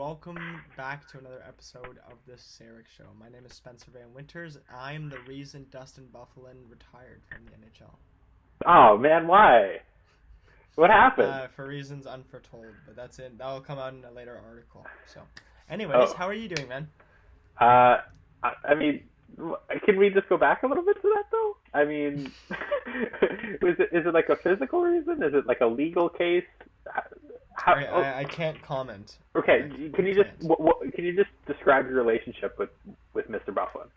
welcome back to another episode of the Seric Show. My name is Spencer Van Winters. I'm the reason Dustin Bufflin retired from the NHL. Oh man, why? What happened? For reasons unforetold, but that's it. That'll come out in a later article. So, anyways, Oh, how are you doing, man? I mean, can we just go back a little bit to that though? I mean, is it like a physical reason? Is it like a legal case? How? I can't comment. Okay, can I you just can't. can you just describe your relationship with Mr. Bufflin?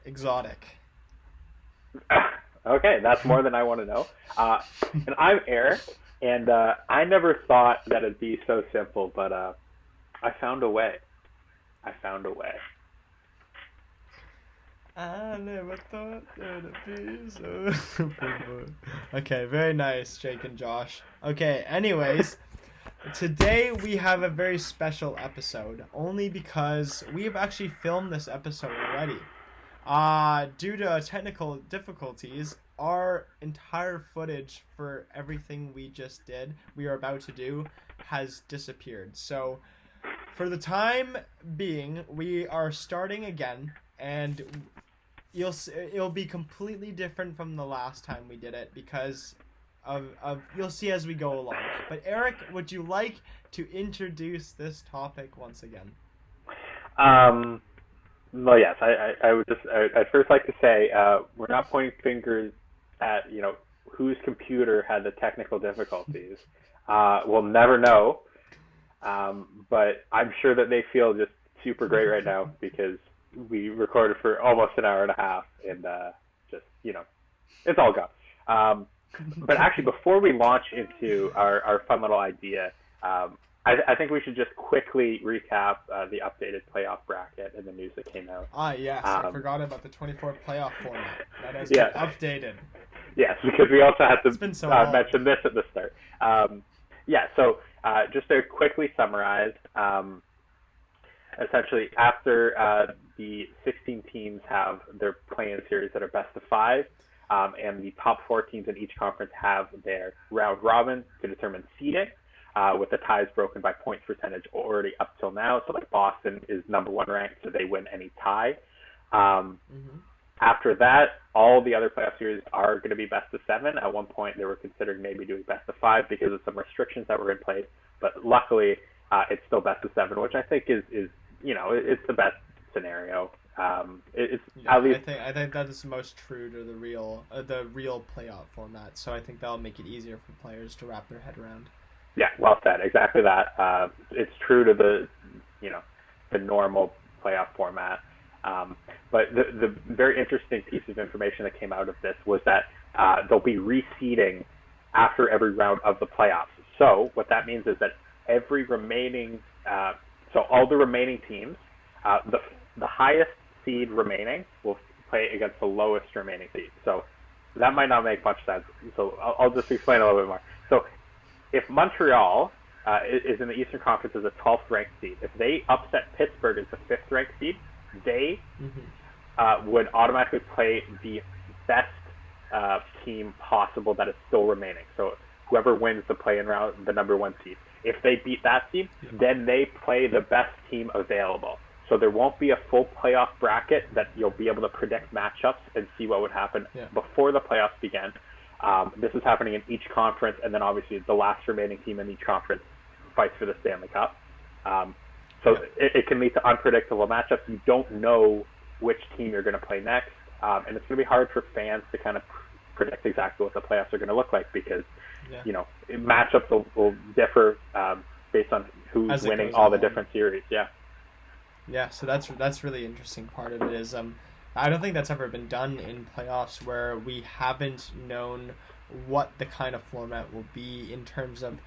Exotic. Okay, that's more than I want to know. And I'm Eric, and I never thought that it'd be so simple, but I found a way. I found a way. I never thought that it'd be so simple. Okay, very nice, Jake and Josh. Okay, anyways, today we have a very special episode, only because we have actually filmed this episode already. Due to technical difficulties, our entire footage for everything we are about to do, has disappeared. So, for the time being, we are starting again, and it'll be completely different from the last time we did it because of you'll see as we go along. But Eric, would you like to introduce this topic once again? Well, yes, I'd first like to say we're not pointing fingers at whose computer had the technical difficulties. We'll never know, but I'm sure that they feel just super great right now because we recorded for almost an hour and a half, and just it's all gone. But actually, before we launch into our fun little idea, I think we should just quickly recap the updated playoff bracket and the news that came out. Yes, I forgot about the 24 playoff format. That has Yes. been updated. Yes, because we also had It's been to so long. mention this at the start. So just to quickly summarize, essentially after the 16 teams have their play-in series that are best of five, and the top four teams in each conference have their round robin to determine seeding, with the ties broken by points percentage already up till now. So like Boston is number one ranked, so they win any tie. After that, all the other playoff series are going to be best of seven. At one point, they were considering maybe doing best of five because of some restrictions that were in place. But luckily, it's still best of seven, which I think is it's the best scenario. It's at least I think that is the most true to the real playoff format. So I think that'll make it easier for players to wrap their head around. yeah, well said. Exactly that. It's true to the normal playoff format. But the very interesting piece of information that came out of this was that they'll be reseeding after every round of the playoffs. So what that means is that every remaining, so all the remaining teams, the highest seed remaining will play against the lowest remaining seed. So that might not make much sense. So I'll just explain a little bit more. So if Montreal is in the Eastern Conference as a 12th ranked seed, if they upset Pittsburgh as the 5th ranked seed, they would automatically play the best team possible that is still remaining. So whoever wins the play-in round, the number one seed. If they beat that team, then they play the best team available. So there won't be a full playoff bracket that you'll be able to predict matchups and see what would happen before the playoffs begin. This is happening in each conference, and then obviously the last remaining team in each conference fights for the Stanley Cup. So it can lead to unpredictable matchups. You don't know which team you're going to play next, and it's going to be hard for fans to kind of predict exactly what the playoffs are going to look like because matchups will differ based on who's winning all the different series. So that's really interesting part of it is I don't think that's ever been done in playoffs where we haven't known what the kind of format will be in terms of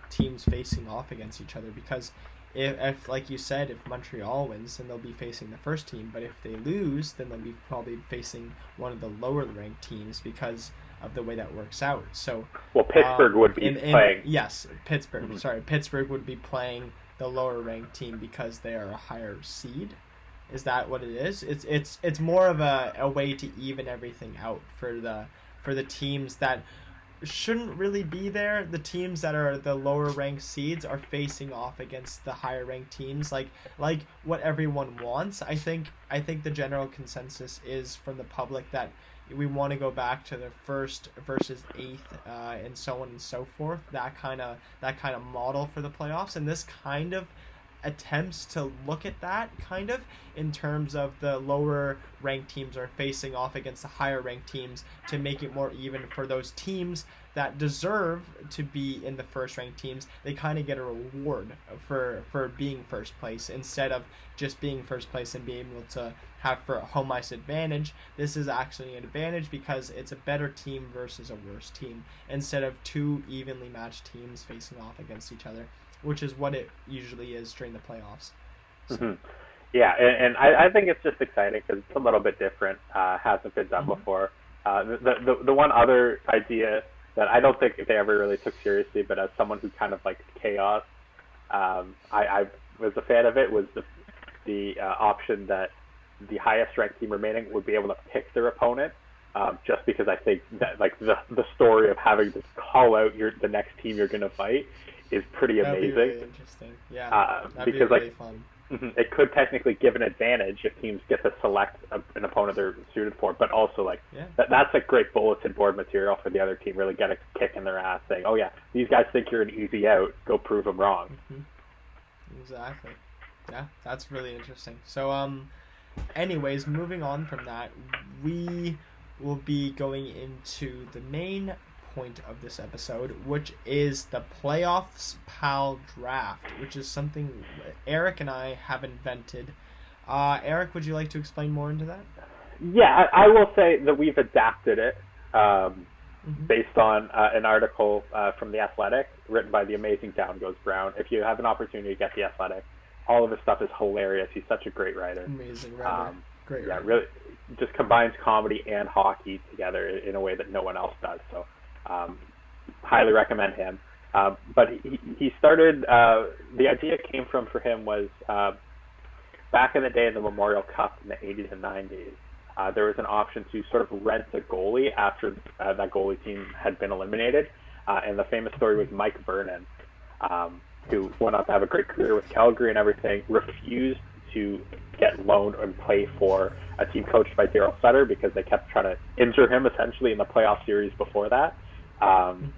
teams facing off against each other, because if like you said, if Montreal wins, then they'll be facing the first team, but if they lose, then they'll be probably facing one of the lower ranked teams because of the way that works out. So Pittsburgh would be playing. Yes, Pittsburgh. Mm-hmm. Sorry, Pittsburgh would be playing the lower ranked team because they are a higher seed. Is that what it is? It's more of a way to even everything out for the teams that shouldn't really be there. The teams that are the lower ranked seeds are facing off against the higher ranked teams, like what everyone wants. I think the general consensus is from the public that we want to go back to the first versus eighth, and so on and so forth. That kind of model for the playoffs, and this kind of attempts to look at that kind of in terms of the lower ranked teams are facing off against the higher ranked teams to make it more even for those teams that deserve to be in the first ranked teams. They kind of get a reward for being first place instead of just being first place and being able to have for a home ice advantage. This is actually an advantage because it's a better team versus a worse team instead of two evenly matched teams facing off against each other, which is what it usually is during the playoffs. So. Mm-hmm. Yeah, and I think it's just exciting because it's a little bit different. Hasn't been done before. The one other idea that I don't think they ever really took seriously, but as someone who kind of liked chaos, I was a fan of it, was the option that the highest ranked team remaining would be able to pick their opponent. Just because I think that like the story of having to call out the next team you're going to fight is pretty amazing. That'd be really interesting. Yeah, that'd because be really fun. It could technically give an advantage if teams get to select an opponent they're suited for, but also that's like great bulletin board material for the other team. Really get a kick in their ass, saying, "Oh yeah, these guys think you're an easy out. Go prove them wrong." Mm-hmm. Exactly. Yeah, that's really interesting. So, anyways, moving on from that, we will be going into the main point of this episode, which is the playoffs PAL draft, which is something Eric and I have invented. Eric, would you like to explain more into that? Yeah, I will say that we've adapted it based on an article from The Athletic written by the amazing Down Goes Brown. If you have an opportunity to get The Athletic, all of his stuff is hilarious. He's such a great writer. Amazing writer. Great writer. Yeah, really just combines comedy and hockey together in a way that no one else does. So highly recommend him. But he started, the idea came for him was back in the day in the Memorial Cup in the 80s and 90s, there was an option to sort of rent a goalie after that goalie team had been eliminated. And the famous story was Mike Vernon, who went on to have a great career with Calgary and everything, refused to get loaned and play for a team coached by Daryl Sutter because they kept trying to injure him essentially in the playoff series before that. And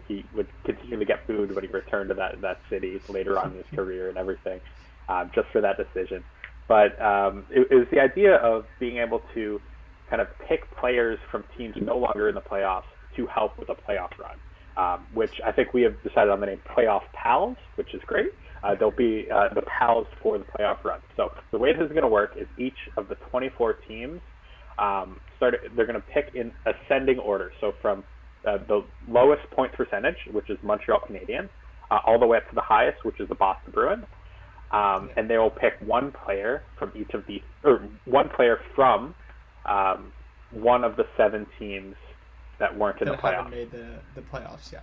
he would continue to get booed when he returned to that city later on in his career and everything, just for that decision. But it was the idea of being able to kind of pick players from teams no longer in the playoffs to help with a playoff run, which I think we have decided on the name Playoff Pals, which is great. They'll be the pals for the playoff run. So the way this is going to work is each of the 24 teams they're going to pick in ascending order. So from the lowest point percentage, which is Montreal Canadiens, all the way up to the highest, which is the Boston Bruins. And they will pick one player from each of these, or one player from one of the 7 teams that weren't in the playoffs. Haven't made the playoffs, yeah.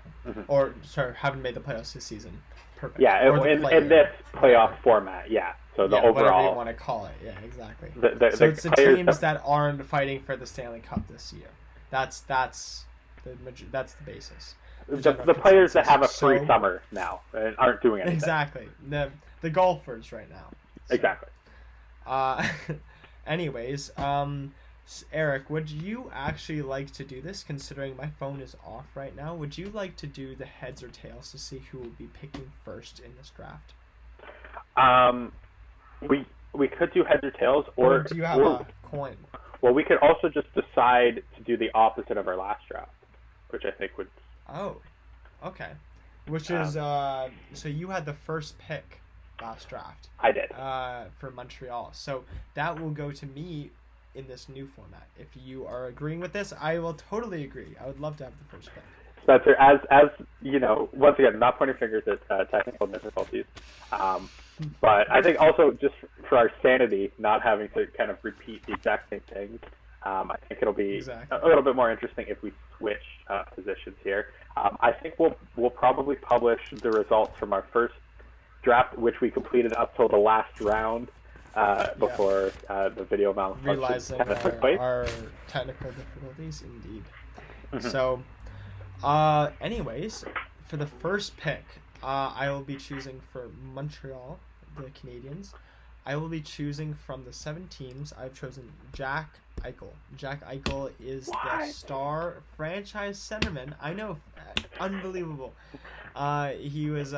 Or, sorry, haven't made the playoffs this season. Perfect. Yeah, in this playoff format, yeah. So the overall, whatever you want to call it, yeah, exactly. So it's the teams that aren't fighting for the Stanley Cup this year. That's the basis. The players that have a free summer now and aren't doing anything. Exactly. The golfers right now. So, exactly. Anyways, Eric, would you actually like to do this, considering my phone is off right now? Would you like to do the heads or tails to see who will be picking first in this draft? We could do heads or tails, or do you have a coin? Well, we could also just decide to do the opposite of our last draft, which I think would... Oh, okay. Which is, so you had the first pick last draft. I did. For Montreal. So that will go to me in this new format. If you are agreeing with this, I will totally agree. I would love to have the first pick. Spencer, as you know, once again, not pointing fingers at technical difficulties, but I think also just for our sanity, not having to kind of repeat the exact same things, I think it'll be a little bit more interesting if we switch positions here. I think we'll probably publish the results from our first draft, which we completed up till the last round before the video malfunction realizing kind of took place. Our technical difficulties, indeed. So, Anyways, for the first pick, I will be choosing for Montreal, the Canadiens. I will be choosing from the 7 teams. I've chosen Jack Eichel. Jack Eichel is the star franchise centerman. I know, unbelievable. He was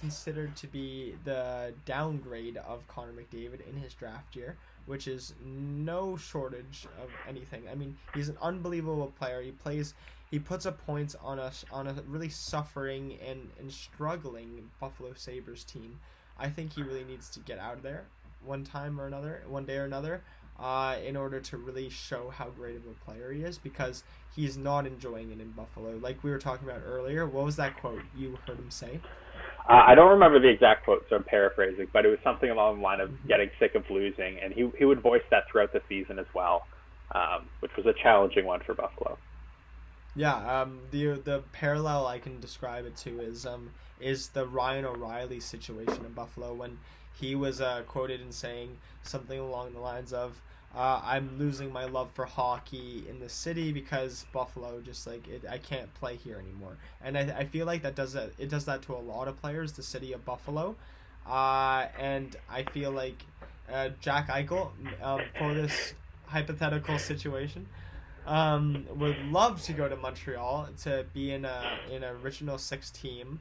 considered to be the downgrade of Connor McDavid in his draft year, which is no shortage of anything. I mean, he's an unbelievable player. He puts up points on a really suffering and struggling Buffalo Sabres team. I think he really needs to get out of there one day or another, in order to really show how great of a player he is, because he's not enjoying it in Buffalo. Like we were talking about earlier, what was that quote you heard him say? I don't remember the exact quote, so I'm paraphrasing, but it was something along the line of getting sick of losing, and he would voice that throughout the season as well, which was a challenging one for Buffalo. Yeah, the parallel I can describe it to is the Ryan O'Reilly situation in Buffalo, when he was quoted in saying something along the lines of, I'm losing my love for hockey in the city because Buffalo just I can't play here anymore. And I feel like it does that to a lot of players, the city of Buffalo. And I feel like Jack Eichel, for this hypothetical situation, would love to go to Montreal to be in an original 6 team.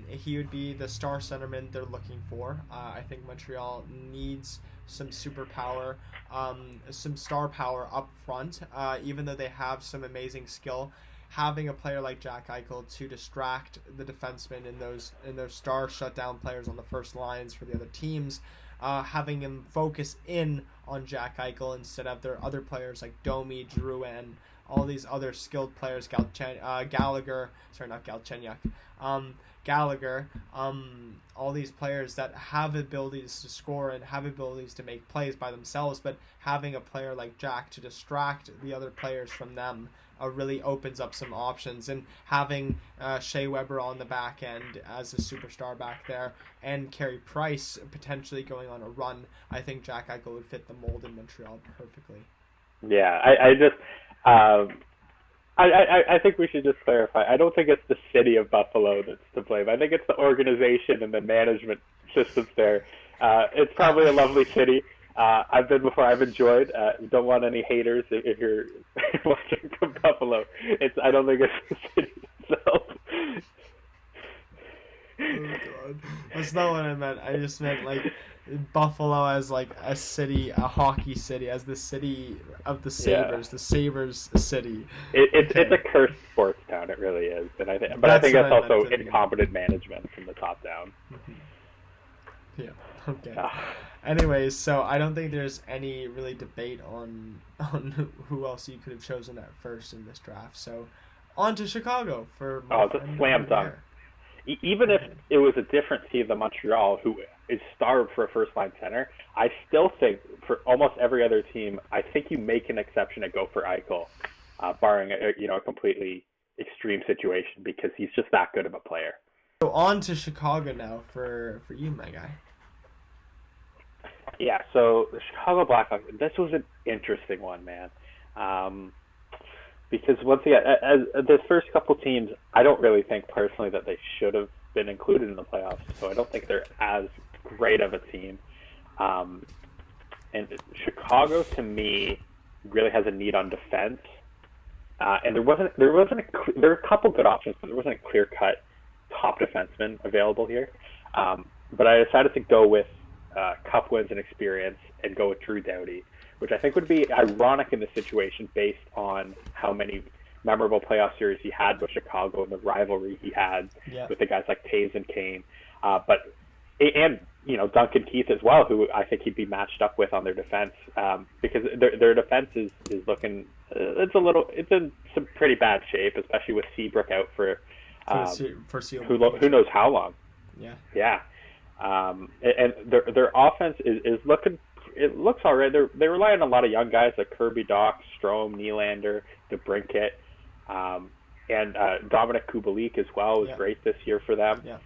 He would be the star centerman they're looking for. I think Montreal needs some superpower, some star power up front. Even though they have some amazing skill, having a player like Jack Eichel to distract the defensemen and those star shutdown players on the first lines for the other teams, having him focus in on Jack Eichel instead of their other players like Domi, Drouin, all these other skilled players, Gallagher, all these players that have abilities to score and have abilities to make plays by themselves, but having a player like Jack to distract the other players from them really opens up some options. And having Shea Weber on the back end as a superstar back there, and Carey Price potentially going on a run, I think Jack Eichel would fit the mold in Montreal perfectly. Yeah, I think we should just clarify. I don't think it's the city of Buffalo that's to blame. I think it's the organization and the management systems there. It's probably a lovely city. I've been before. I've enjoyed. Don't want any haters if you're watching from Buffalo. I don't think it's the city itself. Oh God, that's not what I meant. I just meant Buffalo as a city, a hockey city, as the city of the Sabres, the Sabres city. It's a cursed sports town. It really is, and I think that's also incompetent management from the top down. Yeah. Okay. Anyways, so I don't think there's any really debate on who else you could have chosen at first in this draft. So on to Chicago for. It's a slam dunk. Even if it was a different team than Montreal, who is starved for a first-line center, I still think for almost every other team, I think you make an exception and go for Eichel, barring a completely extreme situation, because he's just that good of a player. So on to Chicago now for you, my guy. Yeah, so the Chicago Blackhawks, this was an interesting one, man. Because once again, as the first couple teams, I don't really think personally that they should have been included in the playoffs. So I don't think they're as great of a team. And Chicago, to me, really has a need on defense. And there were a couple good options, but there wasn't a clear-cut top defenseman available here. But I decided to go with cup wins and experience and go with Drew Doughty, which I think would be ironic in this situation based on how many memorable playoff series he had with Chicago and the rivalry he had with the guys like Taves and Kane. And Duncan Keith as well, who I think he'd be matched up with on their defense, because their defense is looking it's in some pretty bad shape, especially with Seabrook out for who knows how long. Yeah. And their offense is looking. It looks all right. They rely on a lot of young guys like Kirby Dach, Strome, Nylander, DeBrincat, and Dominic Kubalik as well was great this year for them. Yeah.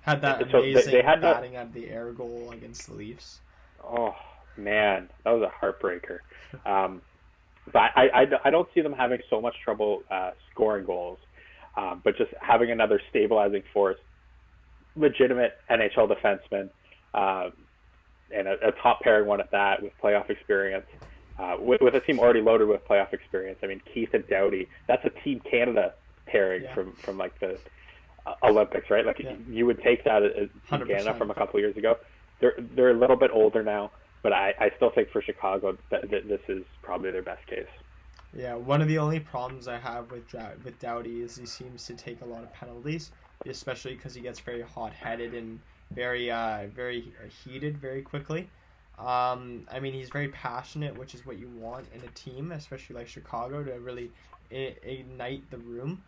Had that amazing batting out of the air goal against the Leafs. Oh man, that was a heartbreaker. but I don't see them having so much trouble scoring goals, but just having another stabilizing force, legitimate NHL defenseman, and a top pairing one at that with playoff experience. With a team already loaded with playoff experience. I mean, Keith and Doughty, that's a Team Canada pairing from like the Olympics, right? Like you would take that as Team 100%. Canada from a couple of years ago. They're a little bit older now, but I still think for Chicago that this is probably their best case. Yeah, one of the only problems I have with Doughty is he seems to take a lot of penalties, especially because he gets very hot-headed and very heated very quickly. I mean, he's very passionate, which is what you want in a team, especially like Chicago, to really ignite the room.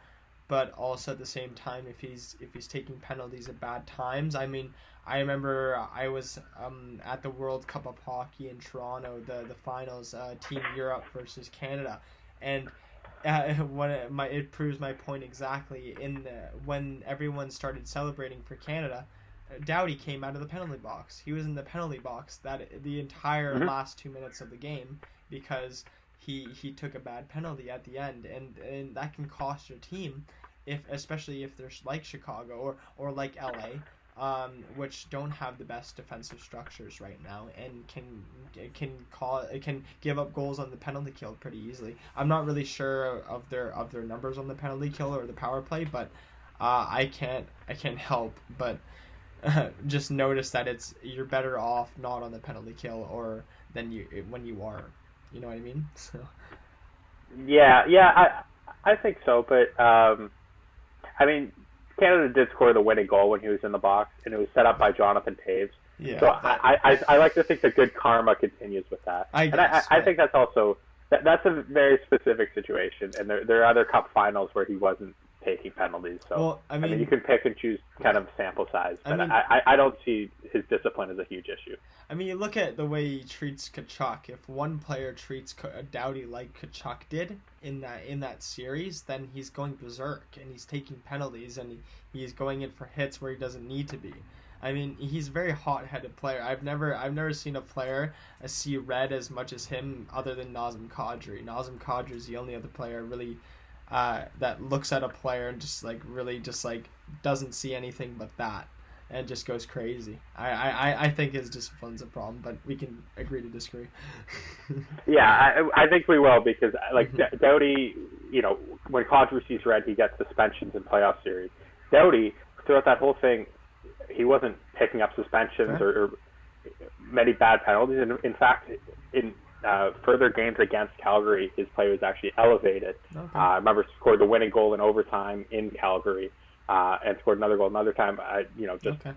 But also at the same time, if he's taking penalties at bad times, I mean, I remember I was at the World Cup of Hockey in Toronto, the finals, Team Europe versus Canada, and it proves my point exactly. When everyone started celebrating for Canada, Doughty came out of the penalty box. He was in the penalty box the entire last 2 minutes of the game because he took a bad penalty at the end, and that can cost your team, especially if they're like Chicago or like LA, which don't have the best defensive structures right now and can give up goals on the penalty kill pretty easily. I'm not really sure of their numbers on the penalty kill or the power play, but I can't help but just notice that you're better off not on the penalty kill when you are. You know what I mean? So. Yeah, I think so. But I mean, Canada did score the winning goal when he was in the box, and it was set up by Jonathan Taves. Yeah. So I like to think that good karma continues with that. I think that's also that's a very specific situation, and there are other cup finals where he wasn't taking penalties. So well, I mean, you can pick and choose kind of sample size, but I don't see his discipline as a huge issue. I mean, you look at the way he treats Tkachuk. If one player treats Doughty like Tkachuk did in that series, then he's going berserk and he's taking penalties and he's going in for hits where he doesn't need to be. I mean, he's a very hot-headed player. I've never seen a player see red as much as him, other than Nazem Kadri. Nazem Kadri is the only other player really that looks at a player and just doesn't see anything but that and just goes crazy. I think his discipline's a problem, but we can agree to disagree. Yeah, I think we will, because Doughty, when Kadri sees red, he gets suspensions in playoff series. Doughty, throughout that whole thing, he wasn't picking up suspensions or many bad penalties. And in fact, in further games against Calgary, his play was actually elevated. Okay. I remember scored the winning goal in overtime in Calgary, and scored another goal another time.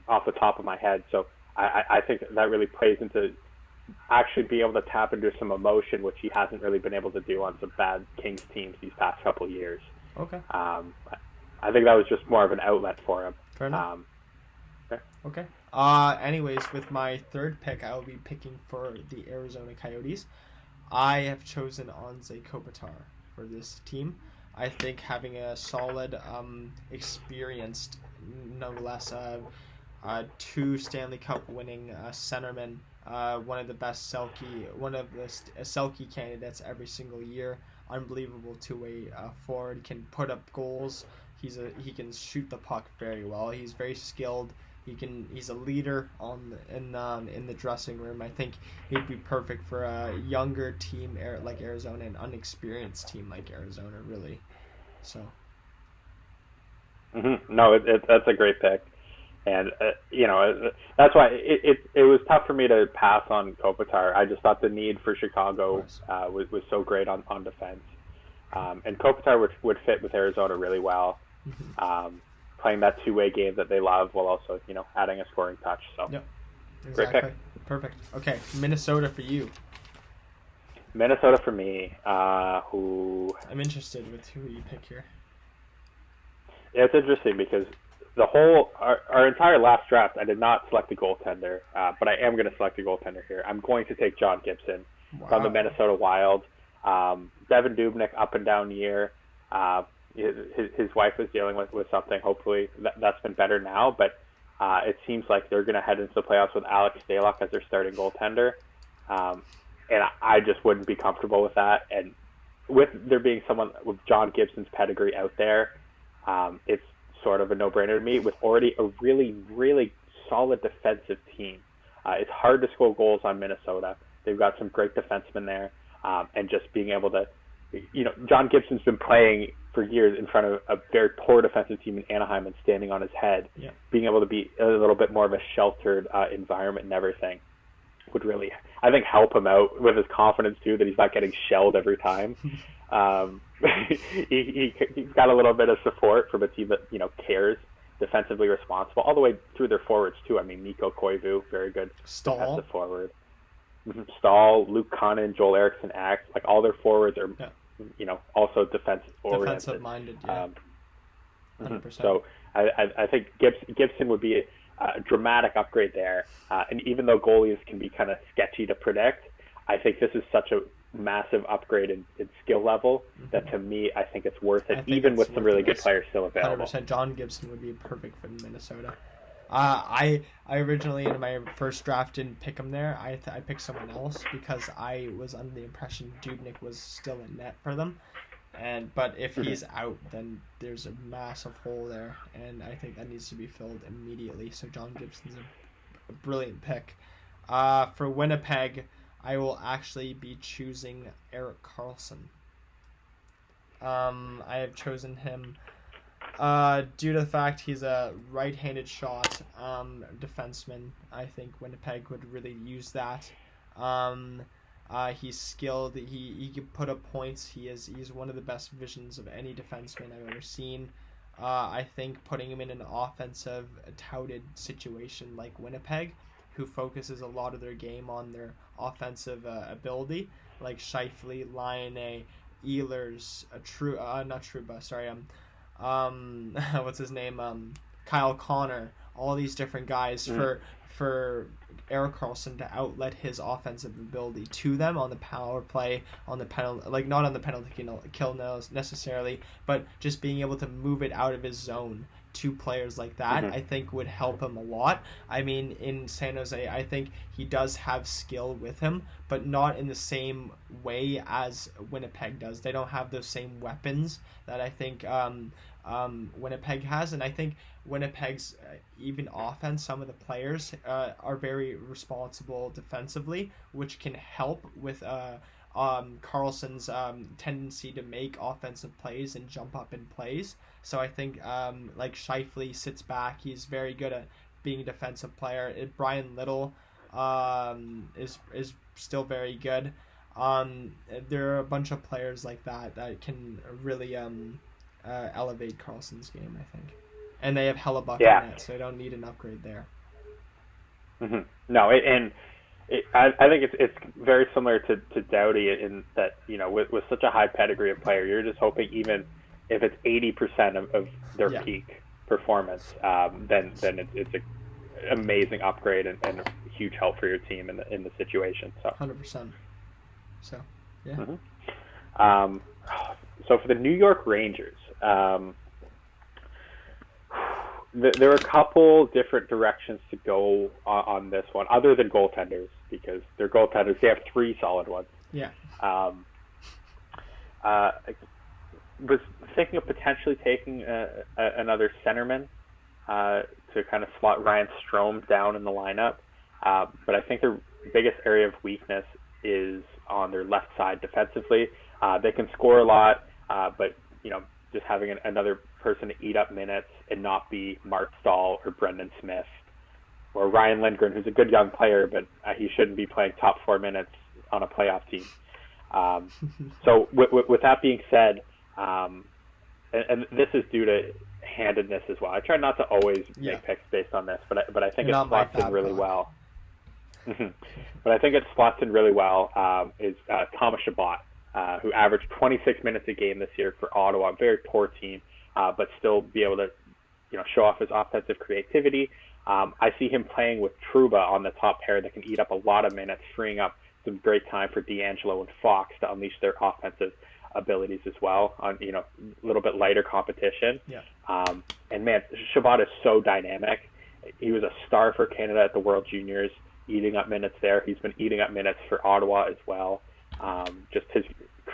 Off the top of my head. So I think that really plays into actually being able to tap into some emotion, which he hasn't really been able to do on some bad Kings teams these past couple of years. Okay. I think that was just more of an outlet for him. Fair enough. Okay. Anyways, with my third pick, I will be picking for the Arizona Coyotes. I have chosen Anze Kopitar for this team. I think having a solid, experienced, no less, 2 Stanley Cup winning centerman, one of the best Selke candidates every single year. Unbelievable two-way forward, can put up goals. He can shoot the puck very well. He's very skilled. He's a leader in the dressing room. I think he'd be perfect for a younger team like Arizona, an unexperienced team like Arizona, really. So. Mm-hmm. No, that's a great pick, and that's why it was tough for me to pass on Kopitar. I just thought the need for Chicago was so great on defense, and Kopitar would fit with Arizona really well. Mm-hmm. Playing that two-way game that they love, while also adding a scoring touch. So, yep, exactly. Great pick. Perfect. Okay, Minnesota for you. Minnesota for me. Who I'm interested with who you pick here. Yeah, it's interesting because our entire last draft, I did not select a goaltender, but I am going to select a goaltender here. I'm going to take John Gibson from the Minnesota Wild. Devin Dubnyk, up and down year. His wife was dealing with something. Hopefully that's been better now, but it seems like they're going to head into the playoffs with Alex Stalock as their starting goaltender, and I just wouldn't be comfortable with that. And with there being someone with John Gibson's pedigree out there, it's sort of a no-brainer to me. With already a really, really solid defensive team, it's hard to score goals on Minnesota. They've got some great defensemen there, and just being able to, John Gibson's been playing for years in front of a very poor defensive team in Anaheim and standing on his head. Yeah. Being able to be a little bit more of a sheltered environment and everything would really, I think, help him out with his confidence too, that he's not getting shelled every time. He's got a little bit of support from a team that cares, defensively responsible, all the way through their forwards too. I mean, Mikko Koivu, very good defensive forward. Stahl, Luke Connon, Joel Eriksson, Axe, like all their forwards are, also defensive-oriented. Defensive-minded, yeah. 100%. So I think Gibson would be a dramatic upgrade there. And even though goalies can be kind of sketchy to predict, I think this is such a massive upgrade in skill level that, to me, I think it's worth it, even with some really good players still available. 100%. John Gibson would be perfect for Minnesota. I originally, in my first draft, didn't pick him there. I picked someone else because I was under the impression Dubnyk was still in net for them. But if he's out, then there's a massive hole there, and I think that needs to be filled immediately. So John Gibson's a brilliant pick. For Winnipeg, I will actually be choosing Erik Karlsson. I have chosen him due to the fact he's a right-handed shot defenseman. I think Winnipeg would really use that. He's skilled. He can put up points. He's one of the best visions of any defenseman I've ever seen. I think putting him in an offensive, touted situation like Winnipeg, who focuses a lot of their game on their offensive ability, like Scheifele, Laine, Ehlers, not Trouba, sorry, what's his name, Kyle Connor, all these different guys for Erik Karlsson to outlet his offensive ability to them on the power play, on the penalty, like not on the penalty kill necessarily, but just being able to move it out of his zone to players like that, I think would help him a lot. I mean, in San Jose, I think he does have skill with him, but not in the same way as Winnipeg does. They don't have those same weapons that I think Winnipeg has, and I think Winnipeg's even offense, some of the players are very responsible defensively, which can help with Karlsson's tendency to make offensive plays and jump up in plays. So I think like Scheifele sits back. He's very good at being a defensive player. Brian Little is still very good. There are a bunch of players like that can really elevate Karlsson's game, I think. And they have Hellebuck in net, so they don't need an upgrade there. No, I think it's very similar to Doughty in that, with such a high pedigree of player, you're just hoping even if it's 80% of their peak performance, then it's an amazing upgrade and a huge help for your team in the situation. So 100%. So yeah. So for the New York Rangers, there are a couple different directions to go on this one, other than goaltenders, because their goaltenders, they have three solid ones. Yeah. Was thinking of potentially taking another centerman to kind of slot Ryan Strome down in the lineup, but I think their biggest area of weakness is on their left side defensively. They can score a lot, but just having another person to eat up minutes and not be Mark Stahl or Brendan Smith or Ryan Lindgren, who's a good young player, but he shouldn't be playing top 4 minutes on a playoff team. So with that being said, and this is due to handedness as well. I try not to always make picks based on this, but I think it slots in really well. But I think it slots in really well is Thomas Chabot, who averaged 26 minutes a game this year for Ottawa, a very poor team, but still be able to show off his offensive creativity. I see him playing with Trouba on the top pair that can eat up a lot of minutes, freeing up some great time for D'Angelo and Fox to unleash their offensive abilities as well on a little bit lighter competition. And man, Chabot is so dynamic. He was a star for Canada at the World Juniors, eating up minutes there. He's been eating up minutes for Ottawa as well. Just his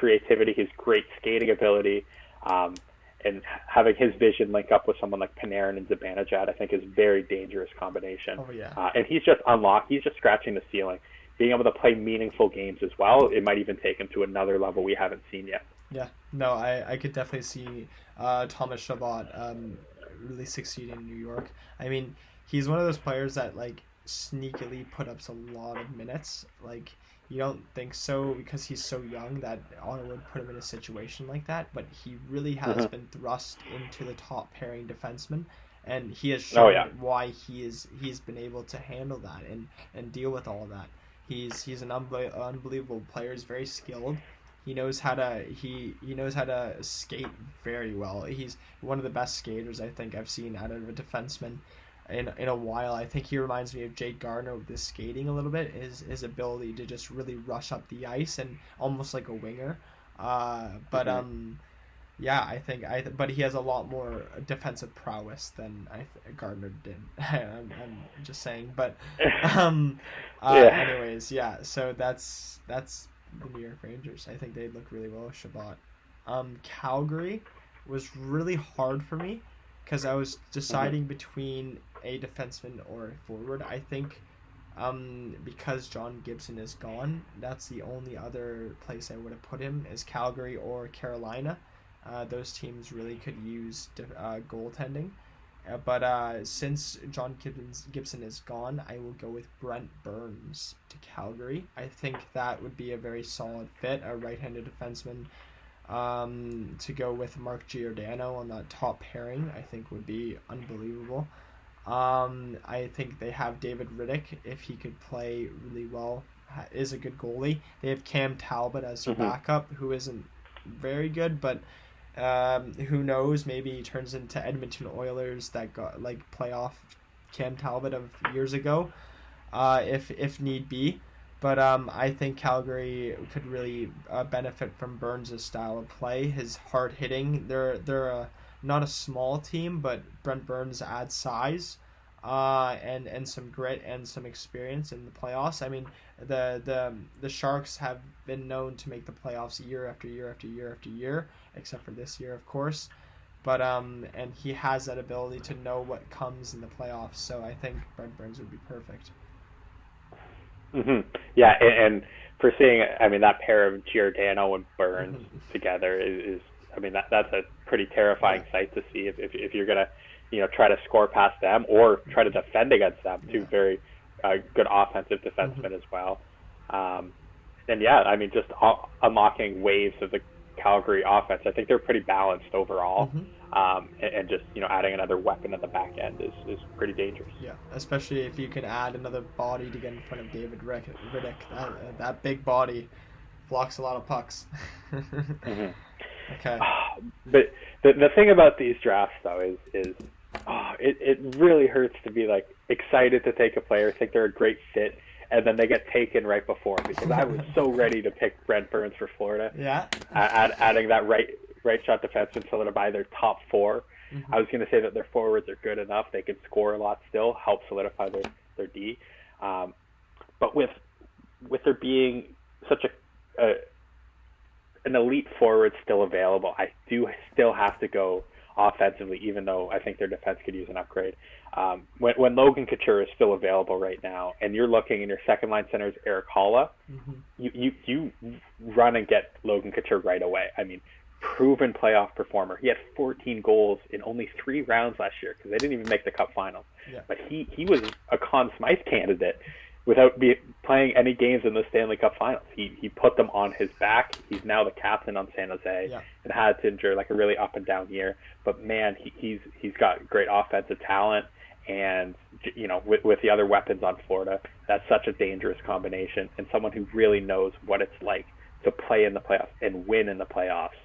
creativity, his great skating ability, and having his vision link up with someone like Panarin and Zibanejad, I think is a very dangerous combination. Oh, yeah. And he's just unlocked. He's just scratching the ceiling. Being able to play meaningful games as well, it might even take him to another level we haven't seen yet. Yeah, no, I could definitely see Thomas Chabot really succeeding in New York. I mean, he's one of those players that like sneakily put up a lot of minutes. Like, you don't think so because he's so young that Ottawa would put him in a situation like that, but he really has been thrust into the top pairing defenseman, and he has shown why he's been able to handle that and deal with all of that. He's an unbelievable player. He's very skilled. He knows how to skate very well. He's one of the best skaters I think I've seen out of a defenseman in a while. I think he reminds me of Jake Gardiner with his skating a little bit. His ability to just really rush up the ice and almost like a winger. But he has a lot more defensive prowess than Gardner did. I'm just saying, but anyways, yeah. So that's the New York Rangers. I think they look really well with Chabot. Calgary was really hard for me because I was deciding between a defenseman or a forward. I think because John Gibson is gone, that's the only other place I would have put him is Calgary or Carolina. Those teams really could use goaltending. But since John Gibson is gone, I will go with Brent Burns to Calgary. I think that would be a very solid fit, a right-handed defenseman. To go with Mark Giordano on that top pairing, I think would be unbelievable. I think they have David Riddick, if he could play really well, is a good goalie. They have Cam Talbot as their backup, who isn't very good, but who knows, maybe he turns into Edmonton Oilers that got like playoff Cam Talbot of years ago, if need be. But I think Calgary could really benefit from Burns' style of play, his hard hitting. They're not a small team, but Brent Burns adds size and some grit and some experience in the playoffs. I mean, the Sharks have been known to make the playoffs year after year after year after year, except for this year, of course. But and he has that ability to know what comes in the playoffs. So I think Brent Burns would be perfect. Yeah, and for seeing, I mean, that pair of Giordano and Burns together is I mean, that's a pretty terrifying sight to see if you're gonna, try to score past them or try to defend against them. Two very good offensive defensemen as well. And yeah, I mean, just unlocking waves of the Calgary offense. I think they're pretty balanced overall. And just adding another weapon at the back end is pretty dangerous. Yeah, especially if you can add another body to get in front of David Riddick. That big body blocks a lot of pucks. Okay. But the thing about these drafts though is it really hurts to be like excited to take a player, think they're a great fit, and then they get taken right before, because I was so ready to pick Brent Burns for Florida. Yeah. Adding that right shot defenseman solidify their top four. I was going to say that their forwards are good enough; they can score a lot still, help solidify their D. But with there being such an elite forward still available, I do still have to go offensively, even though I think their defense could use an upgrade. When Logan Couture is still available right now, and you're looking and your second line center is Eric Holla, you run and get Logan Couture right away. I mean, proven playoff performer. He had 14 goals in only 3 rounds last year because they didn't even make the Cup Finals. Yeah. But he was a Conn Smythe candidate without playing any games in the Stanley Cup Finals. He put them on his back. He's now the captain on San Jose, and had to endure like a really up and down year. But man, he's got great offensive talent, and with the other weapons on Florida, that's such a dangerous combination, and someone who really knows what it's like to play in the playoffs and win in the playoffs.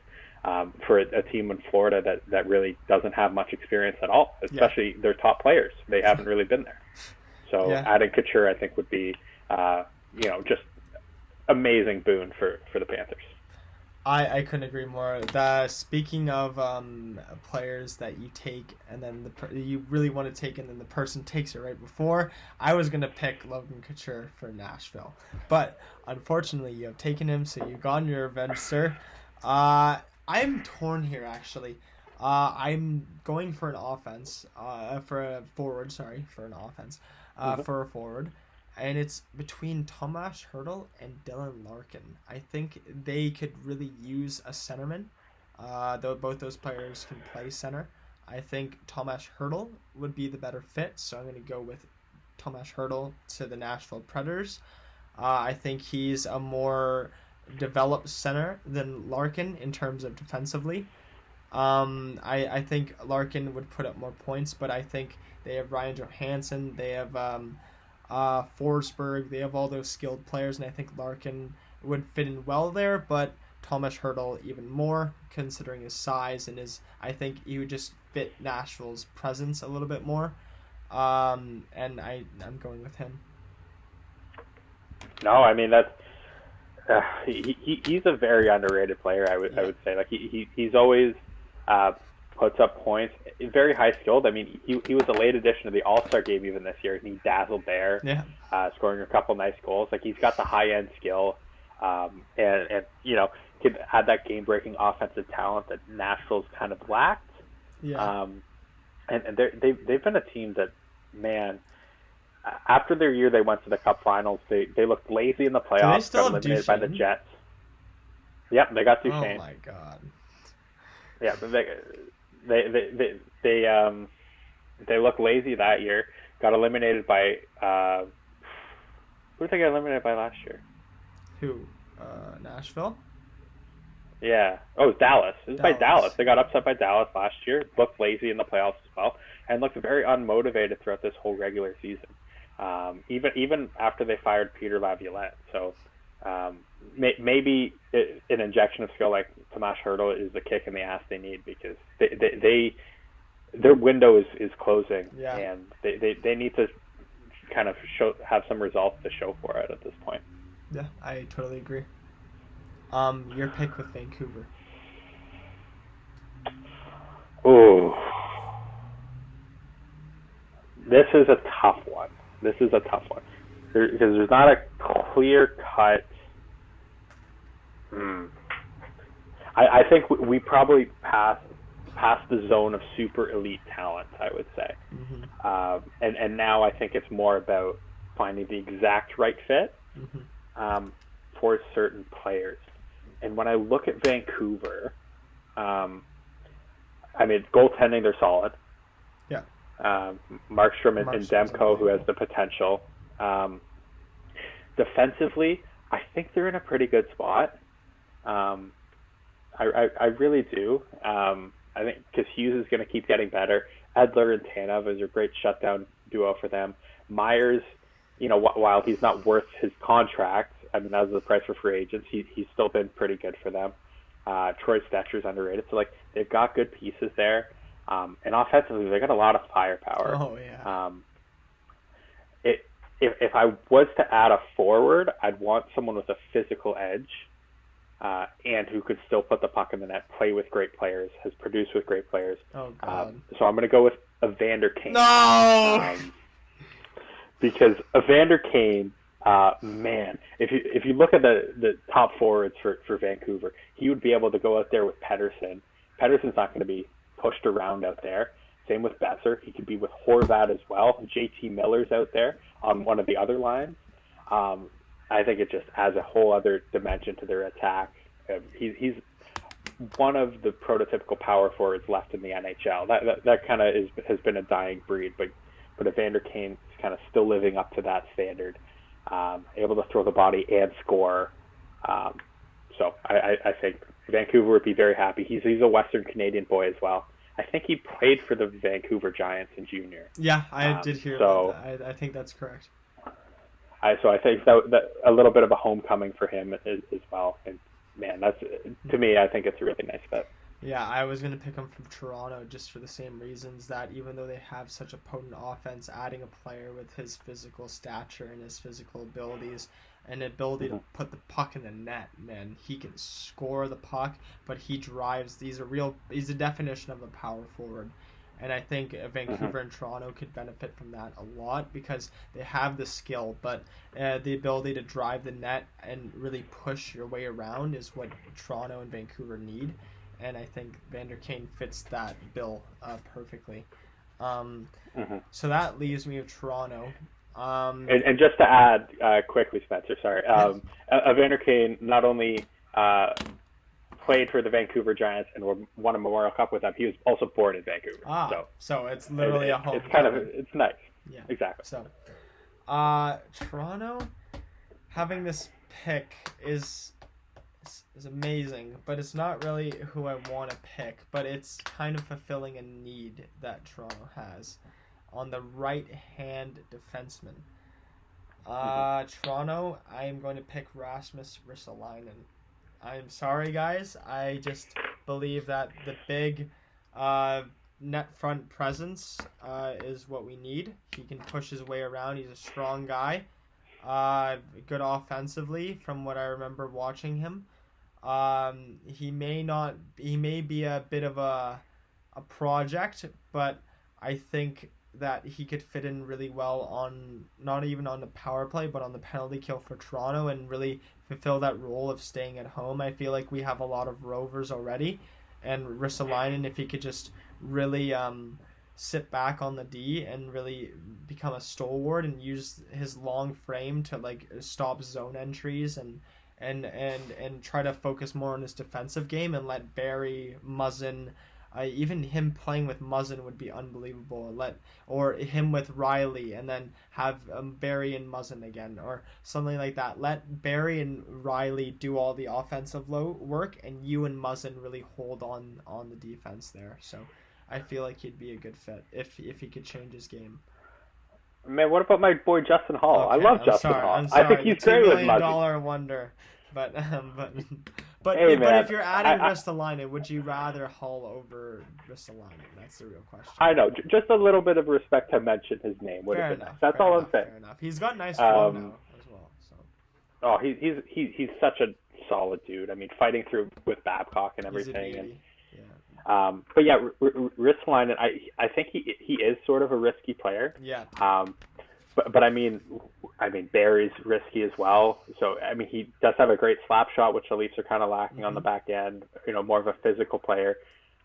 For a team in Florida that really doesn't have much experience at all, especially their top players. They haven't really been there. So adding Couture, I think, would be, just amazing boon for the Panthers. I couldn't agree more. Speaking of players that you take and then you really want to take and then the person takes it right before, I was gonna pick Logan Couture for Nashville, but unfortunately you have taken him, so you've gotten your revenge, sir. I'm torn here actually. I'm going for an offense. For a forward. Sorry, for an offense. For a forward. And it's between Tomas Hertl and Dylan Larkin. I think they could really use a centerman. Though both those players can play center. I think Tomas Hertl would be the better fit, so I'm going to go with Tomas Hertl to the Nashville Predators. I think he's a more developed center than Larkin in terms of defensively. I think Larkin would put up more points, but I think they have Ryan Johansson, they have Forsberg, they have all those skilled players, and I think Larkin would fit in well there, but Tomas Hertl even more, considering his size and I think he would just fit Nashville's presence a little bit more. And I'm going with him. No, I mean that's he's a very underrated player. I would say like he's always puts up points, very high skilled. I mean he was a late addition to the All-Star game even this year, and he dazzled there. Yeah. Scoring a couple nice goals. Like he's got the high end skill, and could add that game breaking offensive talent that Nashville's kind of lacked. Yeah. And they've been a team that, man, after their year they went to the Cup Finals, they looked lazy in the playoffs, got eliminated by the Jets. Yep, they got Duchesne. Oh my god. Yeah, but they looked lazy that year. Got eliminated by who did they get eliminated by last year? Who? Nashville? Yeah. Oh, it was Dallas. It was by Dallas. They got upset by Dallas last year. Looked lazy in the playoffs as well, and looked very unmotivated throughout this whole regular season. Even after they fired Peter Laviolette. So maybe an injection of skill like Tomas Hertl is the kick in the ass they need, because their window is closing, and they need to kind of have some results to show for it at this point. Yeah, I totally agree. Your pick with Vancouver. Oh, this is a tough one. Because there's not a clear cut. I think we probably passed the zone of super elite talent, I would say. Mm-hmm. And now I think it's more about finding the exact right fit for certain players. And when I look at Vancouver, I mean, goaltending, they're solid. Yeah. Markstrom and Demko, who has the potential. Defensively, I think they're in a pretty good spot. I really do. I think because Hughes is going to keep getting better. Edler and Tanev is a great shutdown duo for them. Myers, while he's not worth his contract, I mean, as the price for free agents, he's still been pretty good for them. Troy Stetcher's underrated. So, they've got good pieces there. And offensively, they got a lot of firepower. Oh, yeah. If I was to add a forward, I'd want someone with a physical edge, and who could still put the puck in the net, play with great players, has produced with great players. Oh, God. So I'm going to go with Evander Kane. No! Because Evander Kane, man, if you look at the top forwards for Vancouver, he would be able to go out there with Pettersson. Pettersson's not going to be pushed around out there. Same with Besser. He could be with Horvat as well. JT Miller's out there on one of the other lines. I think it just adds a whole other dimension to their attack. He's one of the prototypical power forwards left in the NHL. That kind of has been a dying breed, but Evander Kane is kind of still living up to that standard. Able to throw the body and score. So I think Vancouver would be very happy. He's a Western Canadian boy as well. I think he played for the Vancouver Giants in junior. Yeah, I did hear about that. I think that's correct. So I think that a little bit of a homecoming for him as well. And man, that's, to me, I think it's a really nice bet. Yeah, I was going to pick him from Toronto just for the same reasons, that even though they have such a potent offense, adding a player with his physical stature and his physical abilities and the ability to put the puck in the net. Man, he can score the puck, but he drives. He's a definition of a power forward. And I think Vancouver and Toronto could benefit from that a lot because they have the skill, but the ability to drive the net and really push your way around is what Toronto and Vancouver need. And I think Vander Kane fits that bill perfectly. So that leaves me with Toronto. And just to add quickly, Spencer, sorry. Vander Kane not only played for the Vancouver Giants and won a Memorial Cup with them, he was also born in Vancouver. So it's literally a home. It's nice. Yeah, exactly. So, Toronto having this pick is amazing, but it's not really who I want to pick. But it's kind of fulfilling a need that Toronto has on the right-hand defenseman. Toronto, I am going to pick Rasmus Ristolainen. I'm sorry, guys. I just believe that the big net front presence is what we need. He can push his way around. He's a strong guy. Good offensively, from what I remember watching him. He may be a bit of a project, but I think that he could fit in really well on not even on the power play, but on the penalty kill for Toronto and really fulfill that role of staying at home. I feel like we have a lot of rovers already, and Ristolainen, if he could just really sit back on the D and really become a stalwart and use his long frame to like stop zone entries and try to focus more on his defensive game and let Barrie, Muzzin, even him playing with Muzzin would be unbelievable. Or him with Riley and then have Barrie and Muzzin again or something like that. Let Barrie and Riley do all the offensive work and you and Muzzin really hold on the defense there. So I feel like he'd be a good fit if he could change his game. Man, what about my boy Justin Hall? Okay, I love Justin Hall. I think he's great with Muzzin. $2 million wonder. But hey, if you're adding Ristolainen, would you rather Hull over Ristolainen? That's the real question. I know. Just a little bit of respect to mention his name would have been nice. That's all I'm saying. Fair enough. He's got nice form now as well. So. Oh, he's such a solid dude. I mean, fighting through with Babcock and everything. But yeah, Ristolainen, I think he is sort of a risky player. Yeah. But I mean, Barry's risky as well. So I mean, he does have a great slap shot, which the Leafs are kind of lacking on the back end. You know, more of a physical player.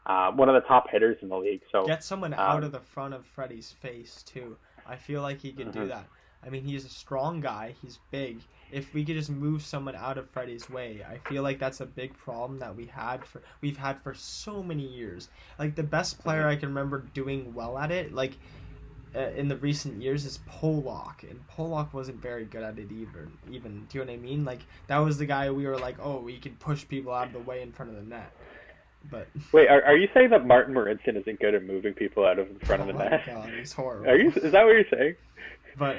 One of the top hitters in the league. So get someone out of the front of Freddie's face too. I feel like he could do that. I mean, he's a strong guy. He's big. If we could just move someone out of Freddie's way, I feel like that's a big problem that we've had for so many years. Like the best player I can remember doing well at it, like in the recent years, is Pollock, and Pollock wasn't very good at it even. Do you know what I mean? Like that was the guy we were like, oh, he could push people out of the way in front of the net. But wait, are you saying that Martin Marincin isn't good at moving people out of in front of the net? Oh my God, he's horrible. Is that what you're saying? But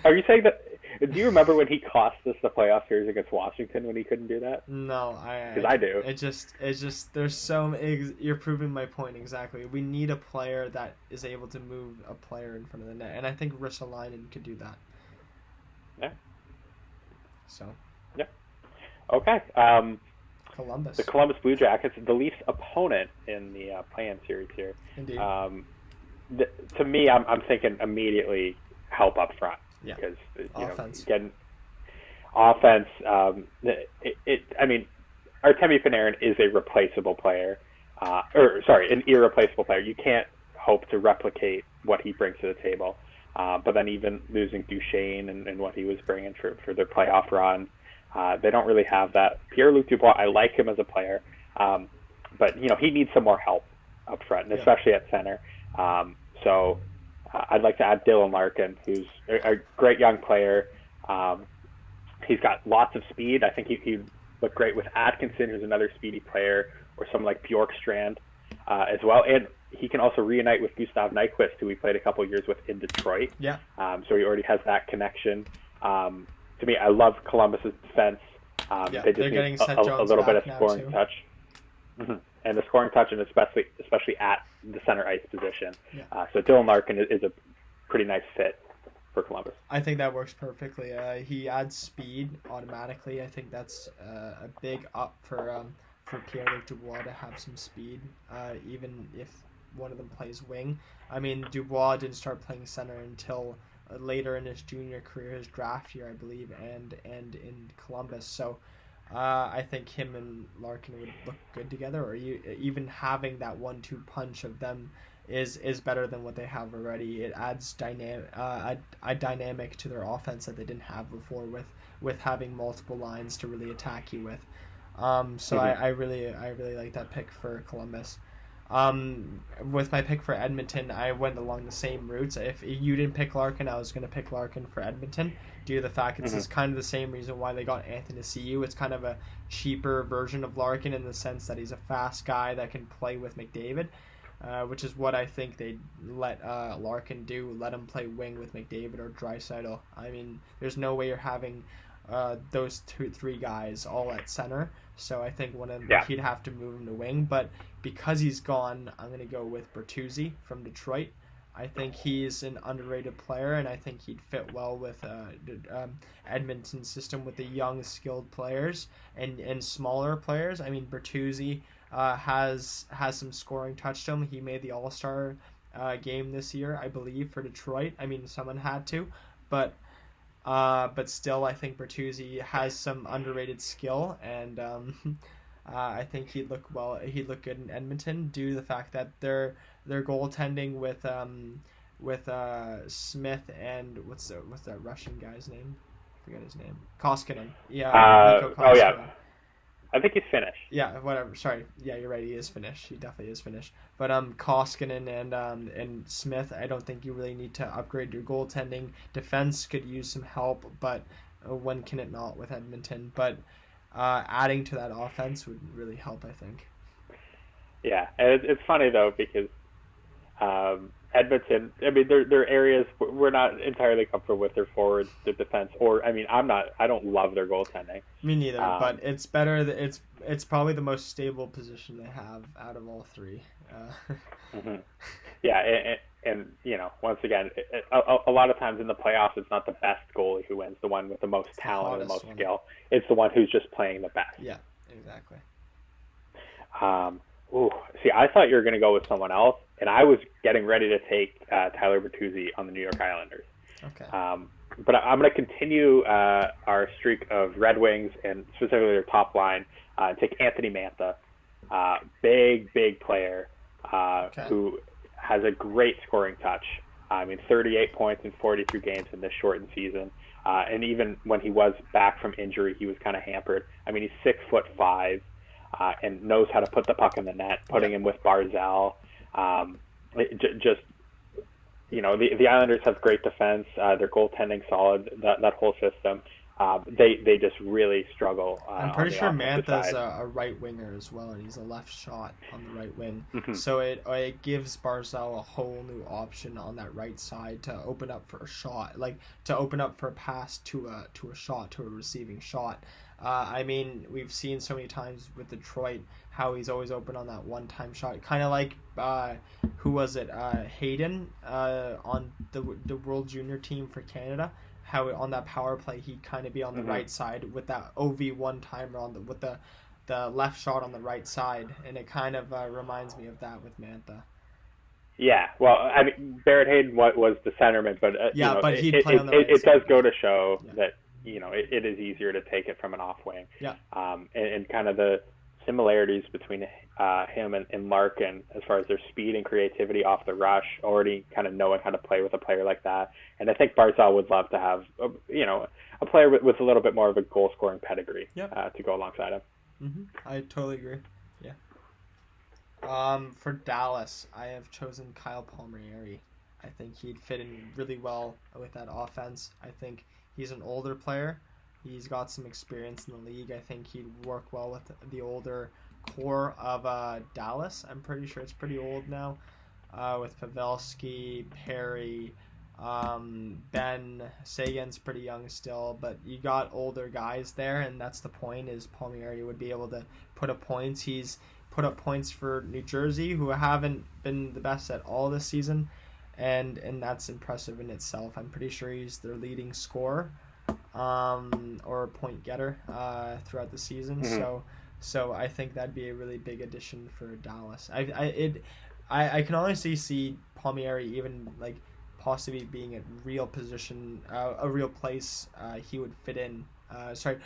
are you saying that? Do you remember when he cost us the playoff series against Washington when he couldn't do that? No, because I do. It's just there's you're proving my point exactly. We need a player that is able to move a player in front of the net, and I think Ristolainen could do that. Yeah. So. Yeah. Okay. Columbus. The Columbus Blue Jackets, the Leafs' opponent in the play-in series here. Indeed. To me, I'm thinking immediately help up front. Yeah. Because offense. Getting offense. I mean, Artemi Panarin is a replaceable player. An irreplaceable player. You can't hope to replicate what he brings to the table. But then even losing Duchesne and what he was bringing for their playoff run, they don't really have that. Pierre-Luc Dubois, I like him as a player, but he needs some more help up front, and especially at center. So I'd like to add Dylan Larkin, who's a great young player. He's got lots of speed. I think he'd look great with Atkinson, who's another speedy player, or someone like Bjorkstrand as well. And he can also reunite with Gustav Nyquist, who we played a couple years with in Detroit. Yeah. So he already has that connection. To me, I love Columbus's defense. They just need a little bit of scoring touch. Mm-hmm. And the scoring touch, and especially at the center ice position. Yeah. So Dylan Larkin is a pretty nice fit for Columbus. I think that works perfectly. He adds speed automatically. I think that's a big up for Pierre-Luc Dubois to have some speed, even if one of them plays wing. I mean, Dubois didn't start playing center until later in his junior career, his draft year, I believe, and in Columbus. So I think him and Larkin would look good together, or even having that 1-2 punch of them is better than what they have already. It adds a dynamic to their offense that they didn't have before with having multiple lines to really attack you with. So I really like that pick for Columbus. With my pick for Edmonton, I went along the same routes. If you didn't pick Larkin, I was going to pick Larkin for Edmonton due to the fact it's kind of the same reason why they got Anthony Ciu. It's kind of a cheaper version of Larkin in the sense that he's a fast guy that can play with McDavid, which is what I think they let Larkin do. Let him play wing with McDavid or Draisaitl. I mean, there's no way you're having those 2-3 guys all at center. So I think he'd have to move him to wing. But because he's gone, I'm going to go with Bertuzzi from Detroit. I think he's an underrated player, and I think he'd fit well with Edmonton's system with the young, skilled players and smaller players. I mean, Bertuzzi has some scoring touch to him. He made the All-Star game this year, I believe, for Detroit. I mean, someone had to, but still, I think Bertuzzi has some underrated skill, and I think he'd look good in Edmonton due to the fact that their goaltending with Smith and what's that Russian guy's name? I forget his name. Koskinen. Yeah. Mikko Koskinen. Oh yeah. I think he's Finnish. Yeah, whatever. Sorry. Yeah, you're right. He is Finnish. He definitely is Finnish. But Koskinen and Smith, I don't think you really need to upgrade your goaltending. Defense could use some help, but when can it not with Edmonton? But adding to that offense would really help, I think. Yeah, and it's funny though because Edmonton. I mean, there are areas we're not entirely comfortable with their forwards, their defense, or I mean, I don't love their goaltending. Me neither, but it's better. It's probably the most stable position they have out of all three. Yeah, and you know, once again, a lot of times in the playoffs, it's not the best goalie who wins, the one with the most talent, the most skill. It's the one who's just playing the best. Yeah, exactly. See, I thought you were going to go with someone else, and I was getting ready to take Tyler Bertuzzi on the New York Islanders. Okay. But I'm going to continue our streak of Red Wings, and specifically their top line, and take Anthony Mantha, big player who has a great scoring touch. I mean, 38 points in 43 games in this shortened season. And even when he was back from injury, he was kind of hampered. I mean, he's 6'5", and knows how to put the puck in the net, putting him with Barzal. Just, you know, the Islanders have great defense. Their goaltending solid, that whole system. They just really struggle. I'm pretty sure Mantha's a right winger as well, and he's a left shot on the right wing. So it gives Barzal a whole new option on that right side to open up for a shot, like to open up for a pass to a shot, to a receiving shot. I mean, we've seen so many times with Detroit how he's always open on that one-time shot, kind of like who was it? Hayden on the World Junior team for Canada. How on that power play he'd kind of be on the right side with that OV one-timer with the left shot on the right side, and it kind of reminds me of that with Mantha. Yeah, well, I mean, Barrett Hayden was the centerman, but but he'd play on the right side. It does go to show that it is easier to take it from an off wing. Yeah. And kind of the similarities between him and Larkin as far as their speed and creativity off the rush, already kind of knowing how to play with a player like that. And I think Barzal would love to have a player with a little bit more of a goal scoring pedigree to go alongside him. I totally agree. Yeah. For Dallas, I have chosen Kyle Palmieri. I think he'd fit in really well with that offense. I think he's an older player. He's got some experience in the league. I think he'd work well with the older core of Dallas. I'm pretty sure it's pretty old now, with Pavelski, Perry, Ben. Sagan's pretty young still, but you got older guys there, and that's the point, is Palmieri would be able to put up points. He's put up points for New Jersey, who haven't been the best at all this season, and that's impressive in itself. I'm pretty sure he's their leading scorer, or point getter throughout the season. Mm-hmm. So I think that'd be a really big addition for Dallas. I can honestly see Palmieri even like possibly being a real position, a real place he would fit in.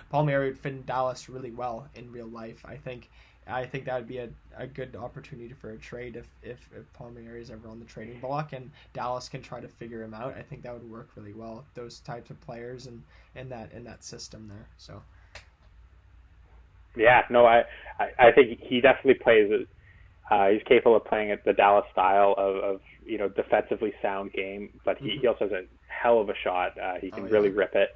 Palmieri would fit in Dallas really well in real life. I think that would be a good opportunity for a trade if Palmieri is ever on the trading block and Dallas can try to figure him out. I think that would work really well. Those types of players and in that system there. So. Yeah, no, I think he definitely plays. He's capable of playing at the Dallas style of defensively sound game, but he also has a hell of a shot. He can really rip it,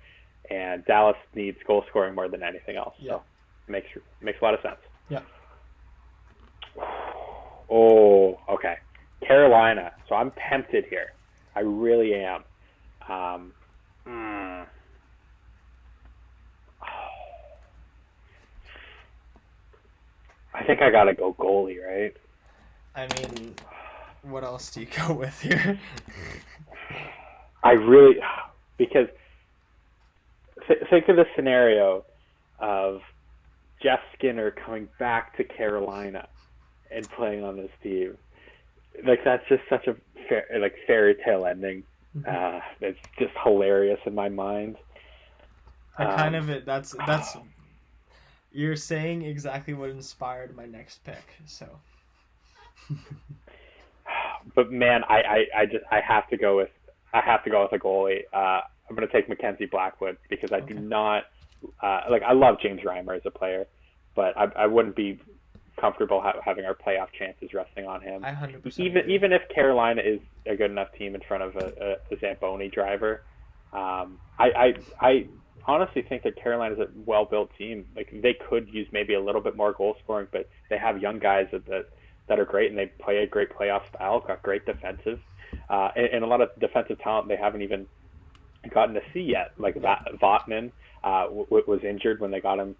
and Dallas needs goal scoring more than anything else. Yeah. So it makes a lot of sense. Yeah. Oh, okay. Carolina. So I'm tempted here. I really am. I think I gotta go goalie, right? I mean, what else do you go with here? Because think of the scenario of Jeff Skinner coming back to Carolina and playing on this team. Like, that's just such a fairy tale ending. It's just hilarious in my mind. That's you're saying exactly what inspired my next pick. So. But man, I have to go with a goalie. I'm going to take Mackenzie Blackwood because I do not I love James Reimer as a player, but I wouldn't be comfortable having our playoff chances resting on him. I 100% even if Carolina is a good enough team in front of a Zamboni driver, I honestly think that Carolina is a well-built team. Like, they could use maybe a little bit more goal scoring, but they have young guys that are great, and they play a great playoff style, got great defensive, and a lot of defensive talent they haven't even gotten to see yet. Like Votman was injured when they got him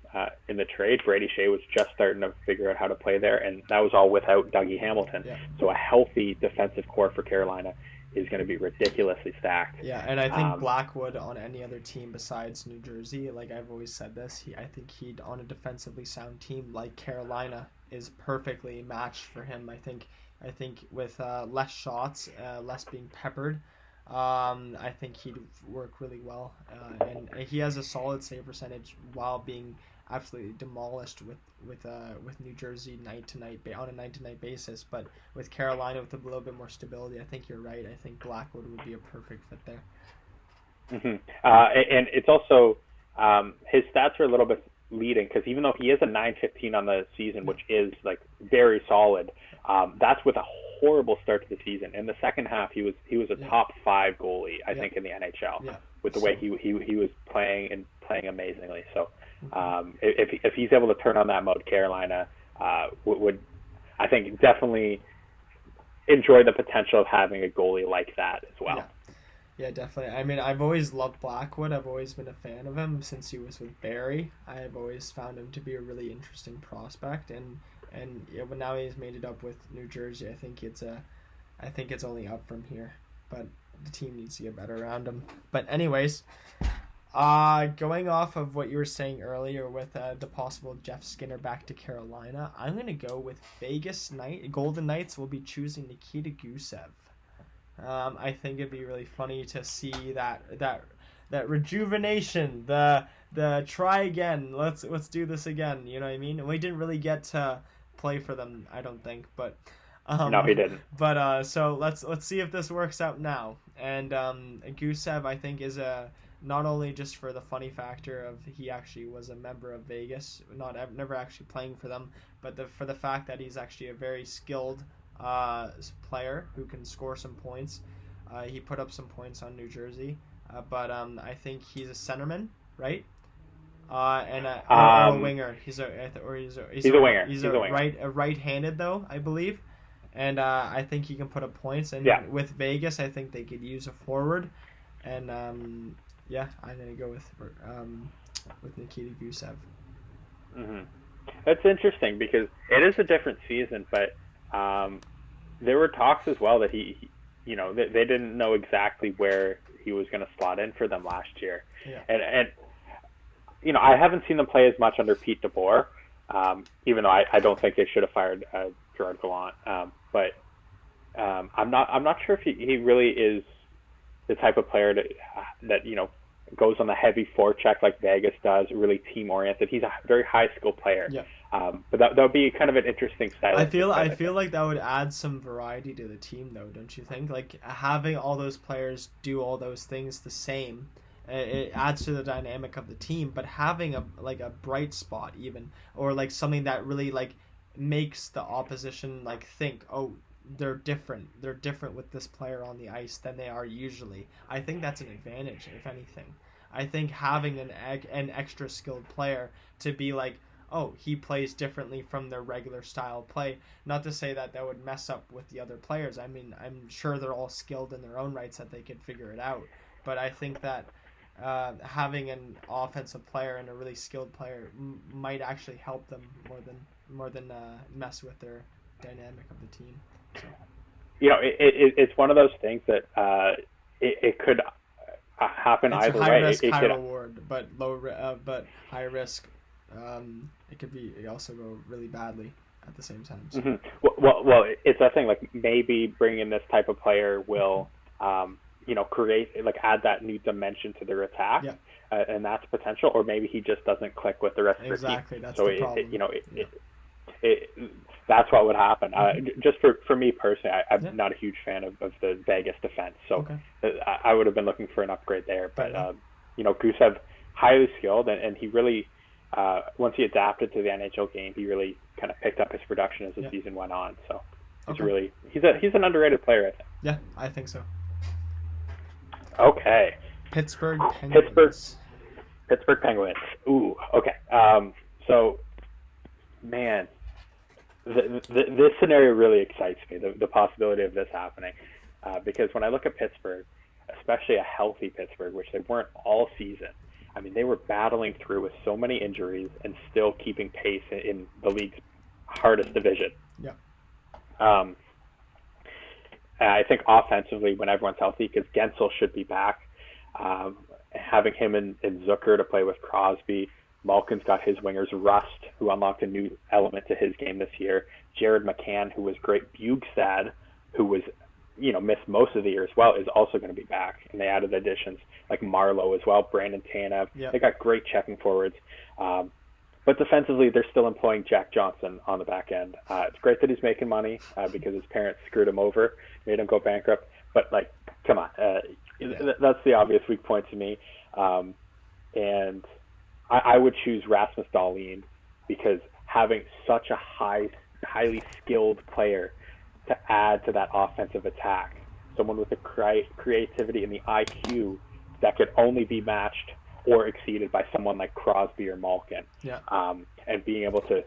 in the trade. Brady Shea was just starting to figure out how to play there, and that was all without Dougie Hamilton. Yeah. So a healthy defensive core for Carolina is going to be ridiculously stacked. Yeah, and I think Blackwood on any other team besides New Jersey, like I've always said this, I think he'd on a defensively sound team like Carolina is perfectly matched for him. I think with less shots, less being peppered, I think he'd work really well. And he has a solid save percentage while being absolutely demolished with New Jersey on a night to night basis. But with Carolina with a little bit more stability, I think you're right. I think Blackwood would be a perfect fit there. Mm-hmm. And it's also his stats are a little bit leading because even though he is a .915 on the season, which is like very solid, that's with a horrible start to the season. In the second half, he was a top 5 goalie, I think, in the NHL with the way he was playing amazingly. So if he's able to turn on that mode, Carolina would I think definitely enjoy the potential of having a goalie like that as well. Yeah, definitely. I mean, I've always loved Blackwood. I've always been a fan of him since he was with Barrie. I've always found him to be a really interesting prospect, and but now he's made it up with New Jersey. I think it's only up from here, but the team needs to get better around him. But anyways, going off of what you were saying earlier with the possible Jeff Skinner back to Carolina, I'm gonna go with Golden Knights will be choosing Nikita Gusev. I think it'd be really funny to see that rejuvenation, the try again. Let's do this again. You know what I mean? And we didn't really get to play for them, I don't think, but no, he didn't. But so let's see if this works out now. And Gusev, I think, is not only just for the funny factor of he actually was a member of Vegas, never actually playing for them, but for the fact that he's actually a very skilled player who can score some points. He put up some points on New Jersey, but I think he's a centerman, right? And or a winger. He's a winger. He's a winger. Right-handed though, I believe, and I think he can put up points. And with Vegas, I think they could use a forward, and I'm gonna go with Nikita Gusev. Mm-hmm. That's interesting because it is a different season, but there were talks as well that he they didn't know exactly where he was going to slot in for them last year. Yeah. And I haven't seen them play as much under Pete DeBoer, even though I don't think they should have fired Gerard Gallant. But I'm not sure if he really is the type of player that goes on the heavy forecheck like Vegas does, really team oriented. He's a very high skill player. Yeah. But that would be kind of an interesting style. I feel like that would add some variety to the team, though, don't you think? Like having all those players do all those things the same, it adds to the dynamic of the team. But having a bright spot even, or like something that really like makes the opposition like think, oh, they're different. They're different with this player on the ice than they are usually. I think that's an advantage, if anything. I think having an extra skilled player to be like, oh, he plays differently from their regular style play. Not to say that would mess up with the other players. I mean, I'm sure they're all skilled in their own rights that they could figure it out. But I think that having an offensive player and a really skilled player might actually help them more than mess with their dynamic of the team. So. It's one of those things that it could happen it's either high way. Risk, it high could, reward, but but high risk. It could also go really badly at the same time. So. Mm-hmm. Well, it's that thing. Like maybe bringing this type of player will, create add that new dimension to their attack, and that's potential. Or maybe he just doesn't click with the rest of the team. Exactly, that's the problem. That's what would happen. Just for me personally, I'm not a huge fan of the Vegas defense, so I would have been looking for an upgrade there. But Gusev, highly skilled, and he really, once he adapted to the NHL game, he really kind of picked up his production as the season went on. So he's an underrated player, I think. Yeah, I think so. Okay. Pittsburgh Penguins. Pittsburgh Penguins. Ooh, okay. So, man. This scenario really excites me, the possibility of this happening, because when I look at Pittsburgh, especially a healthy Pittsburgh, which they weren't all season, I mean, they were battling through with so many injuries and still keeping pace in the league's hardest division. Yeah. I think offensively, when everyone's healthy, because Gensel should be back, having him and Zucker to play with Crosby. Malkin's got his wingers. Rust, who unlocked a new element to his game this year. Jared McCann, who was great. Bugstad, who was, missed most of the year as well, is also going to be back. And they added additions like Marlowe as well, Brandon Tanev. Yep. They got great checking forwards. But defensively, they're still employing Jack Johnson on the back end. It's great that he's making money because his parents screwed him over, made him go bankrupt. But, come on. That's the obvious weak point to me. And I would choose Rasmus Dahlin because having such a highly skilled player to add to that offensive attack, someone with the creativity and the IQ that could only be matched or exceeded by someone like Crosby or Malkin. Yeah. And being able to,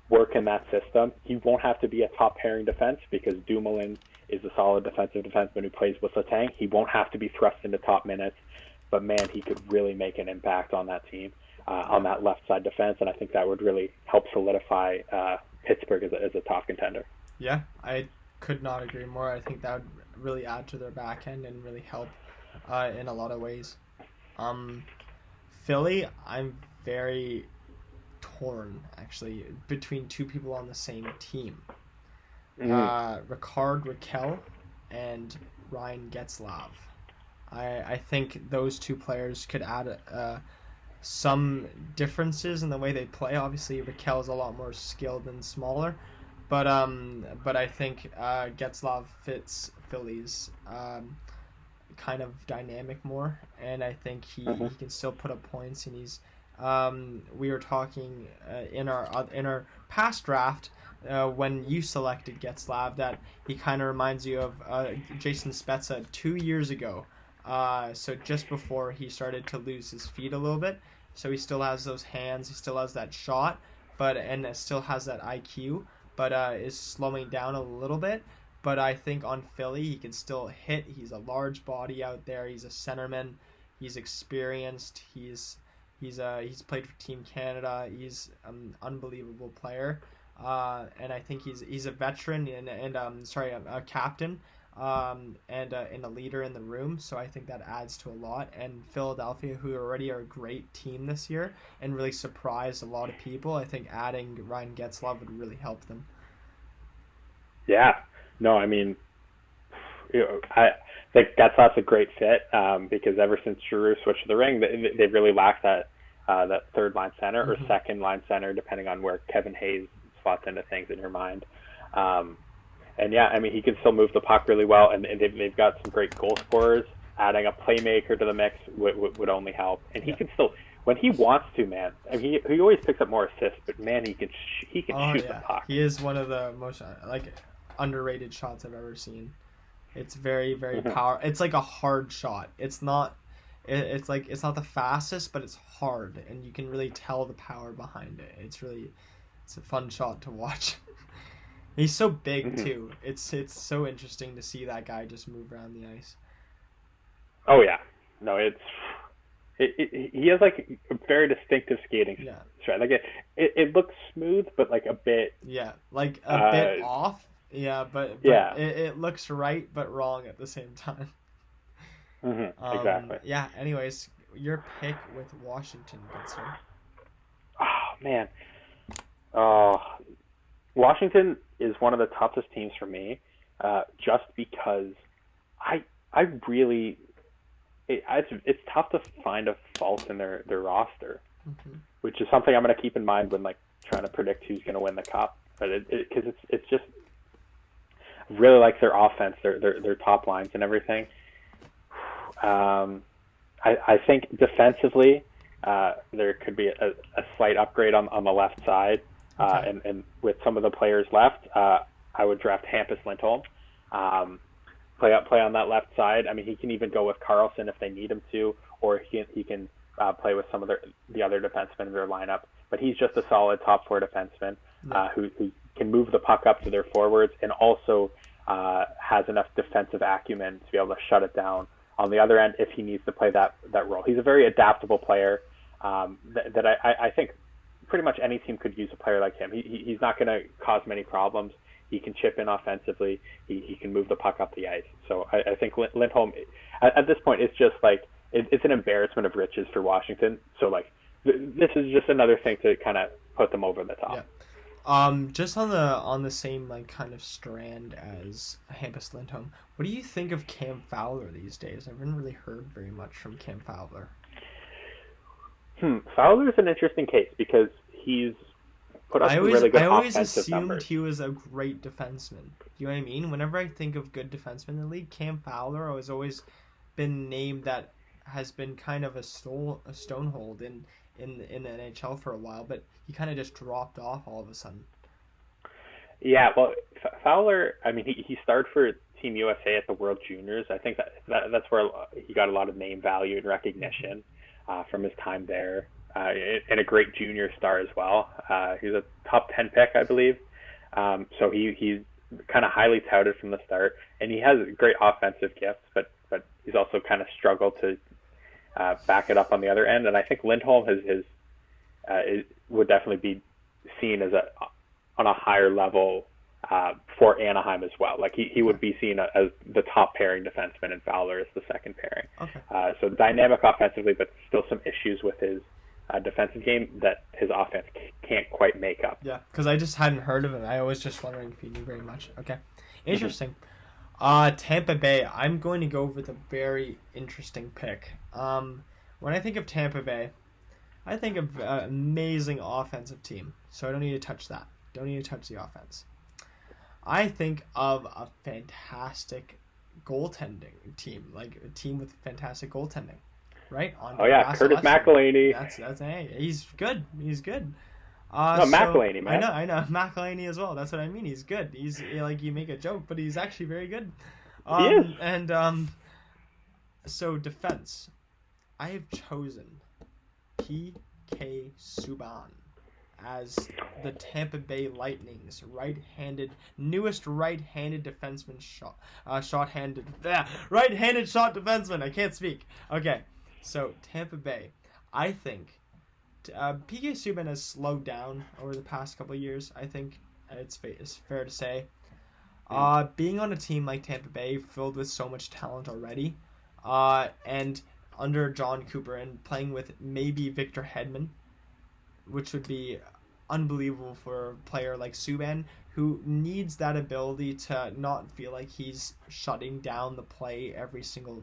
work in that system. He won't have to be a top pairing defense because Dumoulin is a solid defensive defenseman who plays with Letang. He won't have to be thrust into top minutes. But, man, he could really make an impact on that team, on that left side defense, and I think that would really help solidify Pittsburgh as a top contender. Yeah, I could not agree more. I think that would really add to their back end and really help in a lot of ways. Philly, I'm very torn, actually, between two people on the same team. Ricard Raquel and Ryan Getzlaf. I think those two players could add some differences in the way they play. Obviously, Raquel's a lot more skilled and smaller, but I think Getzlaf fits Philly's kind of dynamic more, and I think he can still put up points. And he's we were talking in our past draft. When you selected Getzlaf, that he kind of reminds you of Jason Spezza 2 years ago. So just before he started to lose his feet a little bit. So he still has those hands, he still has that shot, and still has that IQ, but is slowing down a little bit. But I think on Philly, he can still hit. He's a large body out there. He's a centerman. He's experienced. He's played for Team Canada. He's an unbelievable player. And I think he's a veteran and a captain. and a leader in the room. So I think that adds to a lot. And Philadelphia, who already are a great team this year and really surprised a lot of people, I think adding Ryan Getzlaf would really help them. Yeah. No, I mean, I think Getzlaf's a great fit because ever since Giroux switched to the ring, they really lacked that third line center or second line center, depending on where Kevin Hayes slots into things in your mind. And yeah, I mean, he can still move the puck really well, and they've got some great goal scorers. Adding a playmaker to the mix would only help. And he can still, when he wants to, man. I mean, he always picks up more assists, but man, he can shoot the puck. He is one of the most underrated shots I've ever seen. It's very, very powerful. It's like a hard shot. It's not not the fastest, but it's hard, and you can really tell the power behind it. It's a fun shot to watch. He's so big too. It's so interesting to see that guy just move around the ice. Oh yeah, no, he has like a very distinctive skating stride. Like it looks smooth, but like a bit like a bit off. Yeah, but it looks right but wrong at the same time. Exactly. Yeah. Anyways, your pick with Washington, good sir. Oh man. Washington is one of the toughest teams for me, just because it's tough to find a fault in their roster, which is something I'm going to keep in mind when like trying to predict who's going to win the cup. But because it's just really like their offense, their top lines and everything. I think defensively, there could be a slight upgrade on the left side. And with some of the players left, I would draft Hampus Lindholm. Play on that left side. I mean, he can even go with Carlson if they need him to, or he can play with some of the other defensemen in their lineup. But he's just a solid top four defenseman who can move the puck up to their forwards and also has enough defensive acumen to be able to shut it down on the other end if he needs to play that role. He's a very adaptable player that I think pretty much any team could use a player like him. He's not going to cause many problems. He can chip in offensively. He can move the puck up the ice. So I think Lindholm, at this point, it's just like it's an embarrassment of riches for Washington. So like this is just another thing to kind of put them over the top. Yeah. Just on the same like kind of strand as Hampus Lindholm, what do you think of Cam Fowler these days? I haven't really heard very much from Cam Fowler. Fowler's an interesting case because he's put up some really good offensive numbers. I always assumed he was a great defenseman. You know what I mean? Whenever I think of good defensemen in the league, Cam Fowler has always been named that has been kind of a stonehold in the NHL for a while, but he kind of just dropped off all of a sudden. Yeah, well, Fowler, I mean, he started for Team USA at the World Juniors. I think that's where he got a lot of name value and recognition from his time there, and a great junior star as well. He was a top 10 pick, I believe. So he's kind of highly touted from the start, and he has great offensive gifts, but he's also kind of struggled to back it up on the other end. And I think Lindholm would definitely be seen as on a higher level for Anaheim as well. Like he would be seen as the top pairing defenseman, and Fowler as the second pairing. Okay. So dynamic offensively, but still some issues with his defensive game that his offense can't quite make up. Yeah, because I just hadn't heard of him. I was just wondering if he knew very much. Okay, interesting. Tampa Bay. I'm going to go with a very interesting pick. When I think of Tampa Bay, I think of an amazing offensive team. So I don't need to touch that. Don't need to touch the offense. I think of a fantastic goaltending team, like a team with fantastic goaltending, right? Curtis McElhinney. That's he's good. He's good. McElhinney, man. I know McElhinney as well. That's what I mean. He's good. He's like, you make a joke, but he's actually very good. He is. And so defense, I have chosen P.K. Subban as the Tampa Bay Lightning's newest right-handed defenseman right-handed shot defenseman. I can't speak. Okay, so Tampa Bay, I think P.K. Subban has slowed down over the past couple of years. I think it's fair to say. Being on a team like Tampa Bay, filled with so much talent already, and under John Cooper and playing with maybe Victor Hedman, which would be unbelievable for a player like Subban, who needs that ability to not feel like he's shutting down the play every single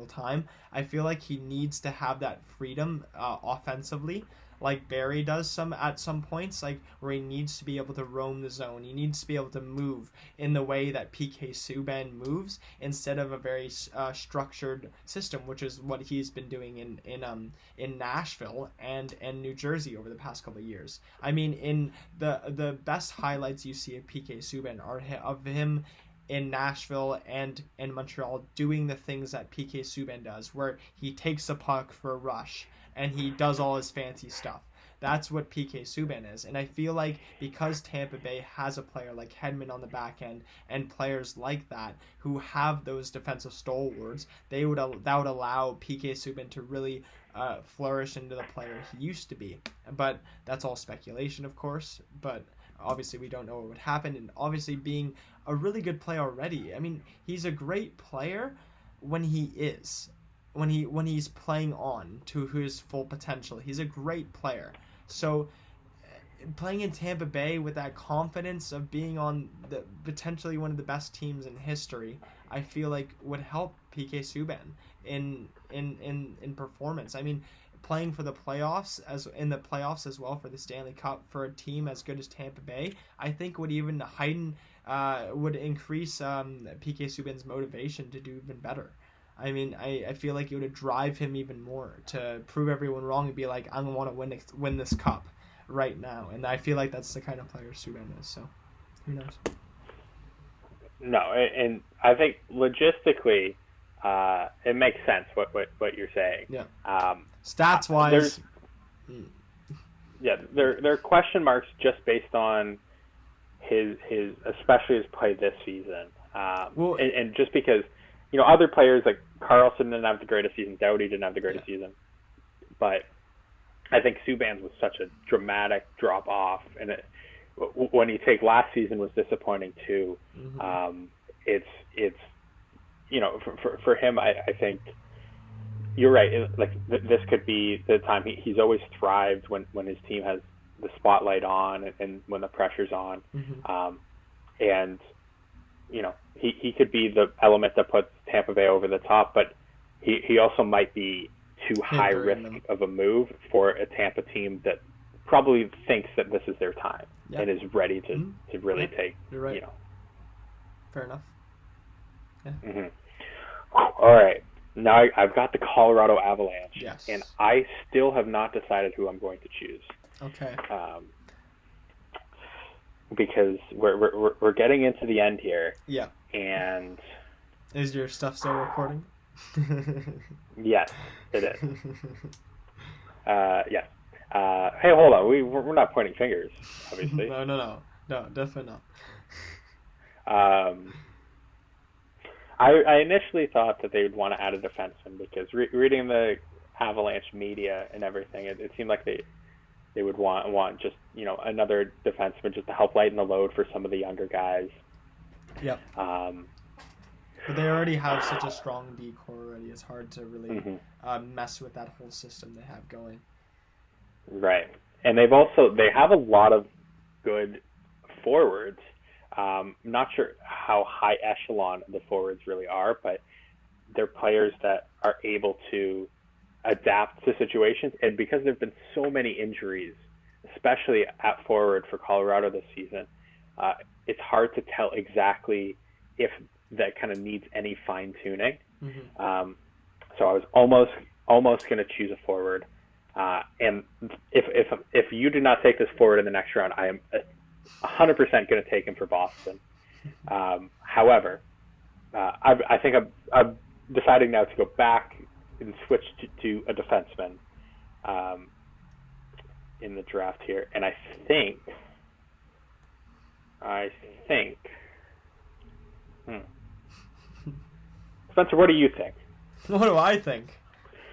time. I feel like he needs to have that freedom offensively, like Barry does at some points, like where he needs to be able to roam the zone. He needs to be able to move in the way that PK Subban moves, instead of a very structured system, which is what he's been doing in Nashville and New Jersey over the past couple of years. I mean, in the best highlights you see of PK Subban are of him in Nashville and in Montreal doing the things that PK Subban does, where he takes the puck for a rush and he does all his fancy stuff. That's what PK Subban is. And I feel like because Tampa Bay has a player like Hedman on the back end and players like that who have those defensive stalwarts, that would allow PK Subban to really flourish into the player he used to be. But that's all speculation, of course. But obviously we don't know what would happen. And obviously being a really good player already. I mean, he's a great player when he's playing on to his full potential. He's a great player. So playing in Tampa Bay with that confidence of being on the potentially one of the best teams in history, I feel like would help PK Subban in performance. I mean, playing for the playoffs as well for the Stanley Cup for a team as good as Tampa Bay, I think would even would increase PK Subban's motivation to do even better. I mean, I feel like it would drive him even more to prove everyone wrong and be like, I want to win this cup right now. And I feel like that's the kind of player Subban is. So, who knows? No, and I think logistically, it makes sense what you're saying. Yeah. Stats wise, there are question marks just based on his especially his play this season. And just because, other players like Carlson didn't have the greatest season, Doughty didn't have the greatest season, but I think Subban's was such a dramatic drop off, and when you take last season was disappointing too. Mm-hmm. It's for him, I think you're right. This could be the time he's always thrived when his team has the spotlight on and when the pressure's on. Mm-hmm. And he could be the element that puts Tampa Bay over the top, but he also might be too high risk of a move for a Tampa team that probably thinks that this is their time and is ready to really take. You're right. Fair enough. Yeah. Mm-hmm. All right. Now I've got the Colorado Avalanche, and I still have not decided who I'm going to choose. Okay. Because we're getting into the end here. Yeah. And is your stuff still recording? Yes, it is. Yes. Hey, hold on. We're not pointing fingers, obviously. No, definitely not. I initially thought that they would want to add a defenseman because reading the Avalanche media and everything, it seemed like they would want just another defenseman just to help lighten the load for some of the younger guys. Yep. But they already have such a strong D core already. It's hard to really mess with that whole system they have going. Right, and they have a lot of good forwards. Not sure how high echelon the forwards really are, but they're players that are able to adapt to situations. And because there have been so many injuries, especially at forward for Colorado this season, it's hard to tell exactly if that kind of needs any fine tuning. Mm-hmm. So I was almost going to choose a forward. And if you do not take this forward in the next round, I am 100% going to take him for Boston. However, I think I'm deciding now to go back and switch to a defenseman in the draft here, and I think. Spencer, what do you think? What do I think?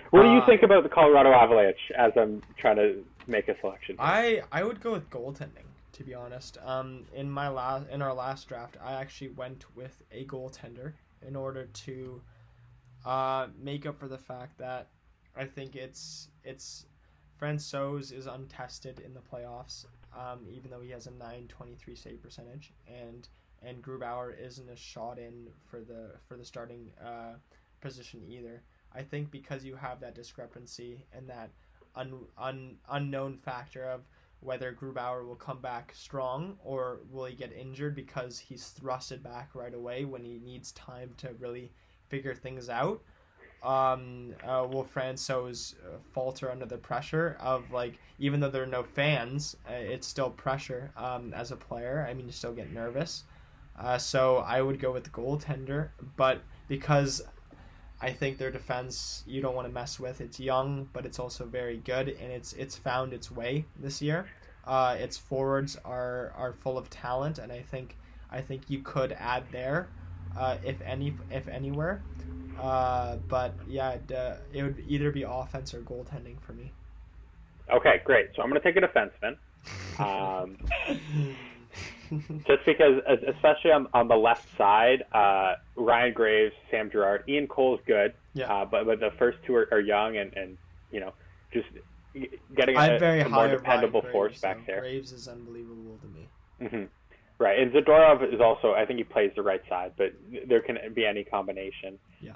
What do you think about the Colorado Avalanche as I'm trying to make a selection here? I would go with goaltending, to to be honest. In our last draft, I actually went with a goaltender in order to make up for the fact that I think it's Francouz is untested in the playoffs, even though he has a .923 save percentage, and Grubauer isn't a shot in for the starting position either. I think because you have that discrepancy and that unknown factor of whether Grubauer will come back strong or will he get injured because he's thrusted back right away when he needs time to really figure things out. Will Francouz falter under the pressure of, like, even though there are no fans, it's still pressure as a player. I mean, you still get nervous. So I would go with the goaltender, but because I think their defense you don't want to mess with. It's young, but it's also very good, and it's found its way this year. Its forwards are full of talent, and I think you could add there, if anywhere. But yeah, it would either be offense or goaltending for me. Okay, great. So I'm going to take a defenseman. Just because, especially on the left side, Ryan Graves, Sam Girard, Ian Cole's good. Yeah. But the first two are young and just getting a more dependable force back there. Graves is unbelievable to me. Mm-hmm. Right, and Zadorov is also, I think he plays the right side, but there can be any combination. Yeah.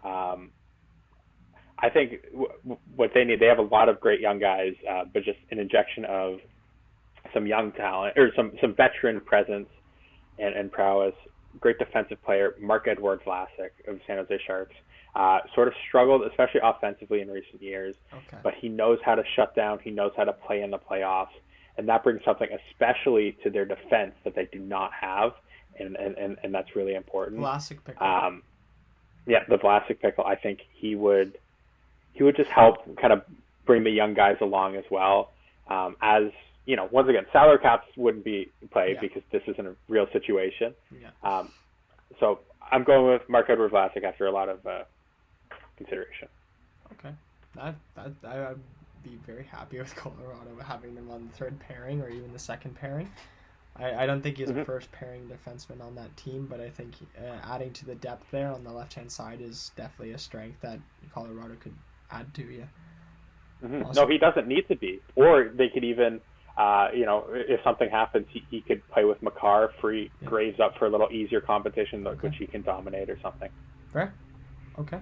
I think what they need, they have a lot of great young guys, but just an injection of some young talent or some veteran presence and prowess. Great defensive player, Marc-Edouard Vlasic of San Jose Sharks, sort of struggled, especially offensively in recent years. Okay. But he knows how to shut down. He knows how to play in the playoffs, and that brings something especially to their defense that they do not have, and that's really important. Vlasic pickle. Yeah, the Vlasic pickle. I think he would just help kind of bring the young guys along as well. As you know, once again, salary caps wouldn't be played because this isn't a real situation. Yeah. So I'm going with Marc-Edouard Vlasic after a lot of consideration. Okay, that I would be very happy with Colorado having them on the third pairing or even the second pairing. I don't think he's a first pairing defenseman on that team, but I think adding to the depth there on the left hand side is definitely a strength that Colorado could add to you. Mm-hmm. No, he doesn't need to be, or they could even. If something happens, he could play with Makar, free Graves up for a little easier competition, which he can dominate or something. Fair. Okay.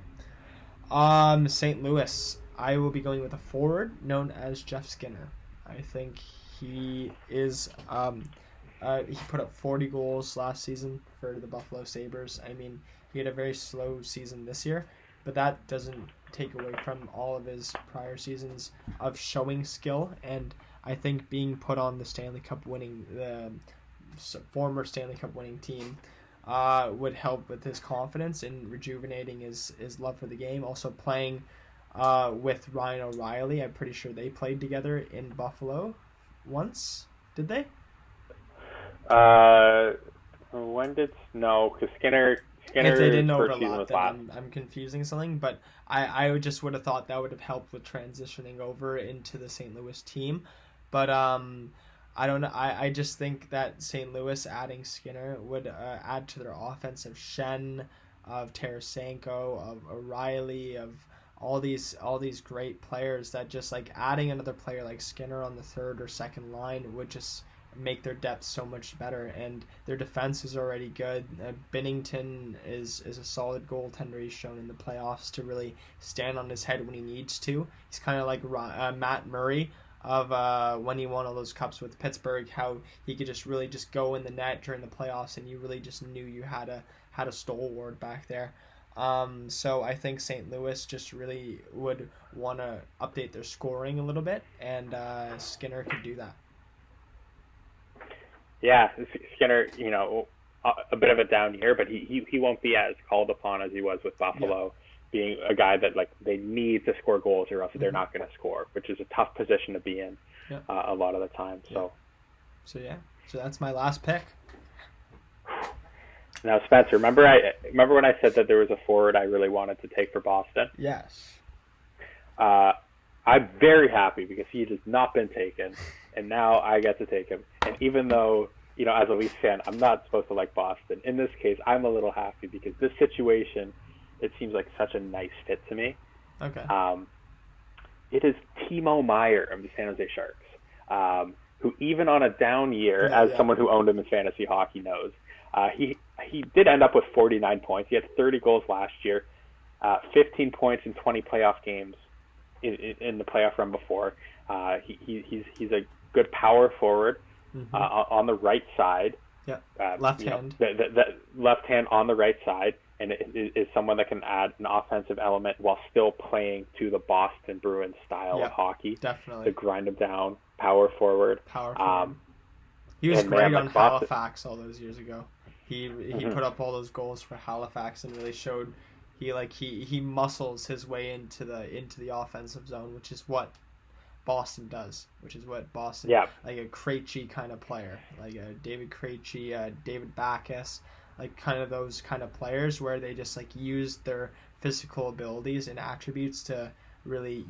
St. Louis. I will be going with a forward known as Jeff Skinner. I think he is. He put up 40 goals last season for the Buffalo Sabres. I mean, he had a very slow season this year, but that doesn't take away from all of his prior seasons of showing skill. And I think being put on the former Stanley Cup winning team would help with his confidence and rejuvenating his love for the game. Also playing with Ryan O'Reilly. I'm pretty sure they played together in Buffalo once. Did they? Because Skinner if they didn't first season overlap, was last. then I'm confusing something, but I just would have thought that would have helped with transitioning over into the St. Louis team. But I don't know. I just think that St. Louis adding Skinner would add to their offense of Shen, of Tarasenko, of O'Reilly, of all these great players that just like adding another player like Skinner on the third or second line would just make their depth so much better, and their defense is already good. Binnington is a solid goaltender. He's shown in the playoffs to really stand on his head when he needs to. He's kind of like Matt Murray of when he won all those cups with Pittsburgh, how he could just really just go in the net during the playoffs, and you really just knew you had a stalwart back there. So I think St. Louis just really would want to update their scoring a little bit, and Skinner could do that. Yeah, Skinner, a bit of a down year, but he won't be as called upon as he was with Buffalo, being a guy that like they need to score goals or else they're not going to score, which is a tough position to be in a lot of the time. So that's my last pick. Now, Spencer, remember when I said that there was a forward I really wanted to take for Boston? Yes. I'm very happy because he has not been taken, and now I get to take him. And even though, as a Leafs fan, I'm not supposed to like Boston. In this case, I'm a little happy because this situation, it seems like such a nice fit to me. Okay. It is Timo Meier of the San Jose Sharks, who even on a down year, as someone who owned him in fantasy hockey knows, he did end up with 49 points. He had 30 goals last year, 15 points in 20 playoff games in the playoff run before. He's a good power forward on the right side. Yeah, left hand. The left hand on the right side, and is someone that can add an offensive element while still playing to the Boston Bruins style of hockey. Definitely. To grind him down, power forwed. He was great on Halifax all those years ago. He put up all those goals for Halifax and really showed he muscles his way into the offensive zone, which is what Boston does, like a Krejci kind of player, like a David Krejci, David Backes, like kind of those kind of players where they just like use their physical abilities and attributes to really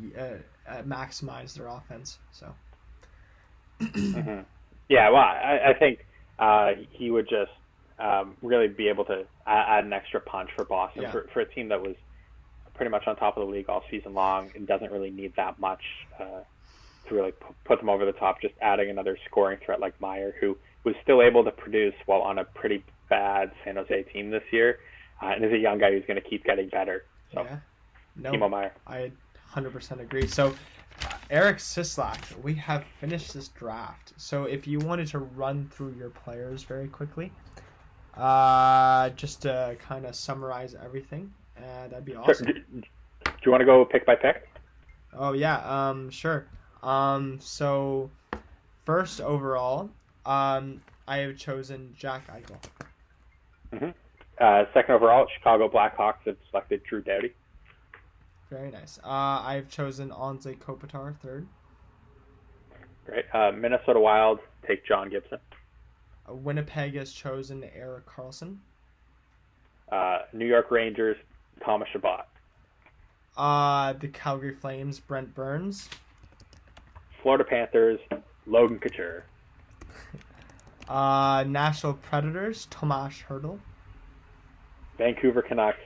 maximize their offense. So yeah, well, I think he would just really be able to add an extra punch for Boston for a team that was pretty much on top of the league all season long and doesn't really need that much to really put them over the top. Just adding another scoring threat like Meier, who was still able to produce while on a pretty bad San Jose team this year, and is a young guy who's going to keep getting better. So, Timo Meier. I 100% agree. So, Eric Sislak, we have finished this draft. So, if you wanted to run through your players very quickly, just to kind of summarize everything, that'd be awesome. Do you want to go pick by pick? Oh yeah, sure. So first overall, I have chosen Jack Eichel. Second overall, Chicago Blackhawks have selected Drew Doughty. Very nice. I've chosen Anze Kopitar third. Great. Minnesota Wild take John Gibson. Winnipeg has chosen Erik Karlsson. New York Rangers, Thomas Chabot. The Calgary Flames, Brent Burns. Florida Panthers, Logan Couture. Nashville Predators, Tomas Hertl. Vancouver Canucks,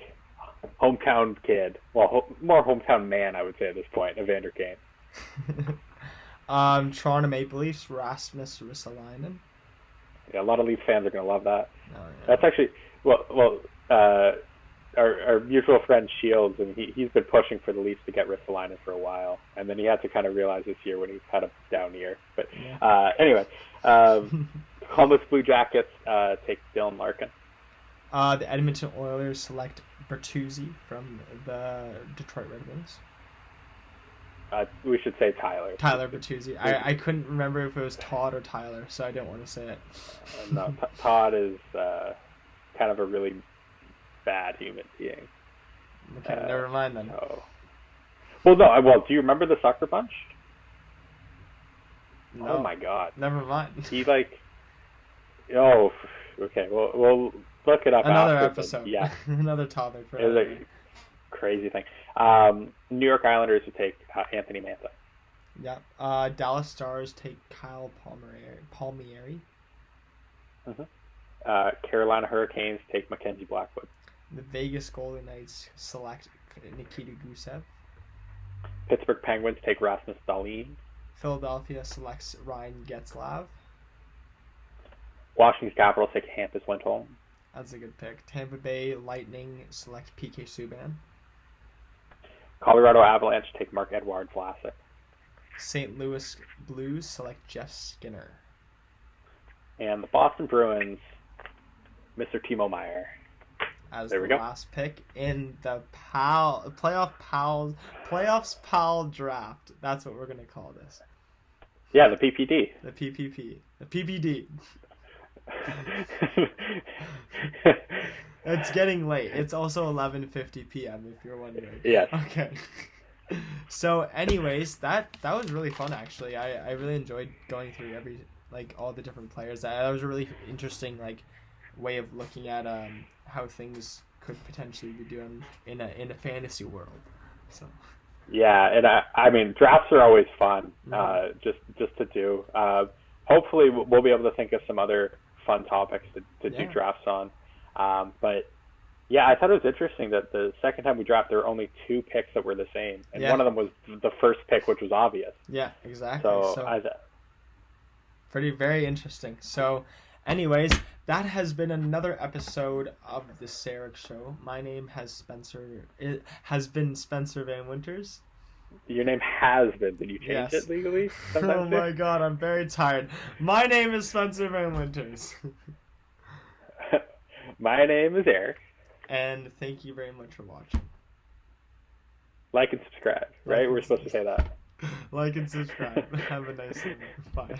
hometown kid. Well, more hometown man, I would say at this point, Evander Kane. Toronto Maple Leafs, Rasmus Ristolainen. Yeah, a lot of Leafs fans are going to love that. Oh, yeah. That's actually, our mutual friend Shields, and he's been pushing for the Leafs to get Ristolainen for a while, and then he had to kind of realize this year when he had a down year. But anyway, Columbus Blue Jackets take Dylan Larkin. The Edmonton Oilers select Bertuzzi from the Detroit Red Wings. We should say Tyler. Tyler Bertuzzi. I couldn't remember if it was Todd or Tyler, so I didn't want to say it. No, Todd is kind of a really bad human being. Okay, never mind then. No. Well, do you remember the Sucker Punch? No. Oh my God. Never mind. He okay. We'll look it up. Another after, episode. Yeah. Another topic for it was a crazy thing. New York Islanders would take Anthony Mantha. Yeah. Dallas Stars take Kyle Palmieri. Carolina Hurricanes take Mackenzie Blackwood. The Vegas Golden Knights select Nikita Gusev. Pittsburgh Penguins take Rasmus Dahlin. Philadelphia selects Ryan Getzlav. Washington Capitals take Hampus Lindholm. That's a good pick. Tampa Bay Lightning select PK Subban. Colorado Avalanche take Marc-Edouard Vlasic. St. Louis Blues select Jeff Skinner. And the Boston Bruins, Mr. Timo Meier. As the last pick in the playoffs pal draft. That's what we're going to call this. Yeah, the PPD. The PPP. The PPD. It's getting late. It's also 11:50 p.m. if you're wondering. Yeah. Okay. So anyways, that was really fun actually. I really enjoyed going through all the different players. That was a really interesting way of looking at how things could potentially be doing in a fantasy world. So yeah, and I mean drafts are always fun just to do. hopefully we'll be able to think of some other fun topics to do drafts on. But yeah, I thought it was interesting that the second time we drafted, there were only 2 picks that were the same, and one of them was the first pick, which was obvious. Yeah, exactly. So very interesting. So, anyways, that has been another episode of the Seric Show. My name has been Spencer Van Winters. Your name has been. Did you change it legally? Oh my God, I'm very tired. My name is Spencer Van Winters. My name is Eric. And thank you very much for watching. Like and subscribe, right? We're supposed to say that. Like and subscribe. Have a nice evening. Bye.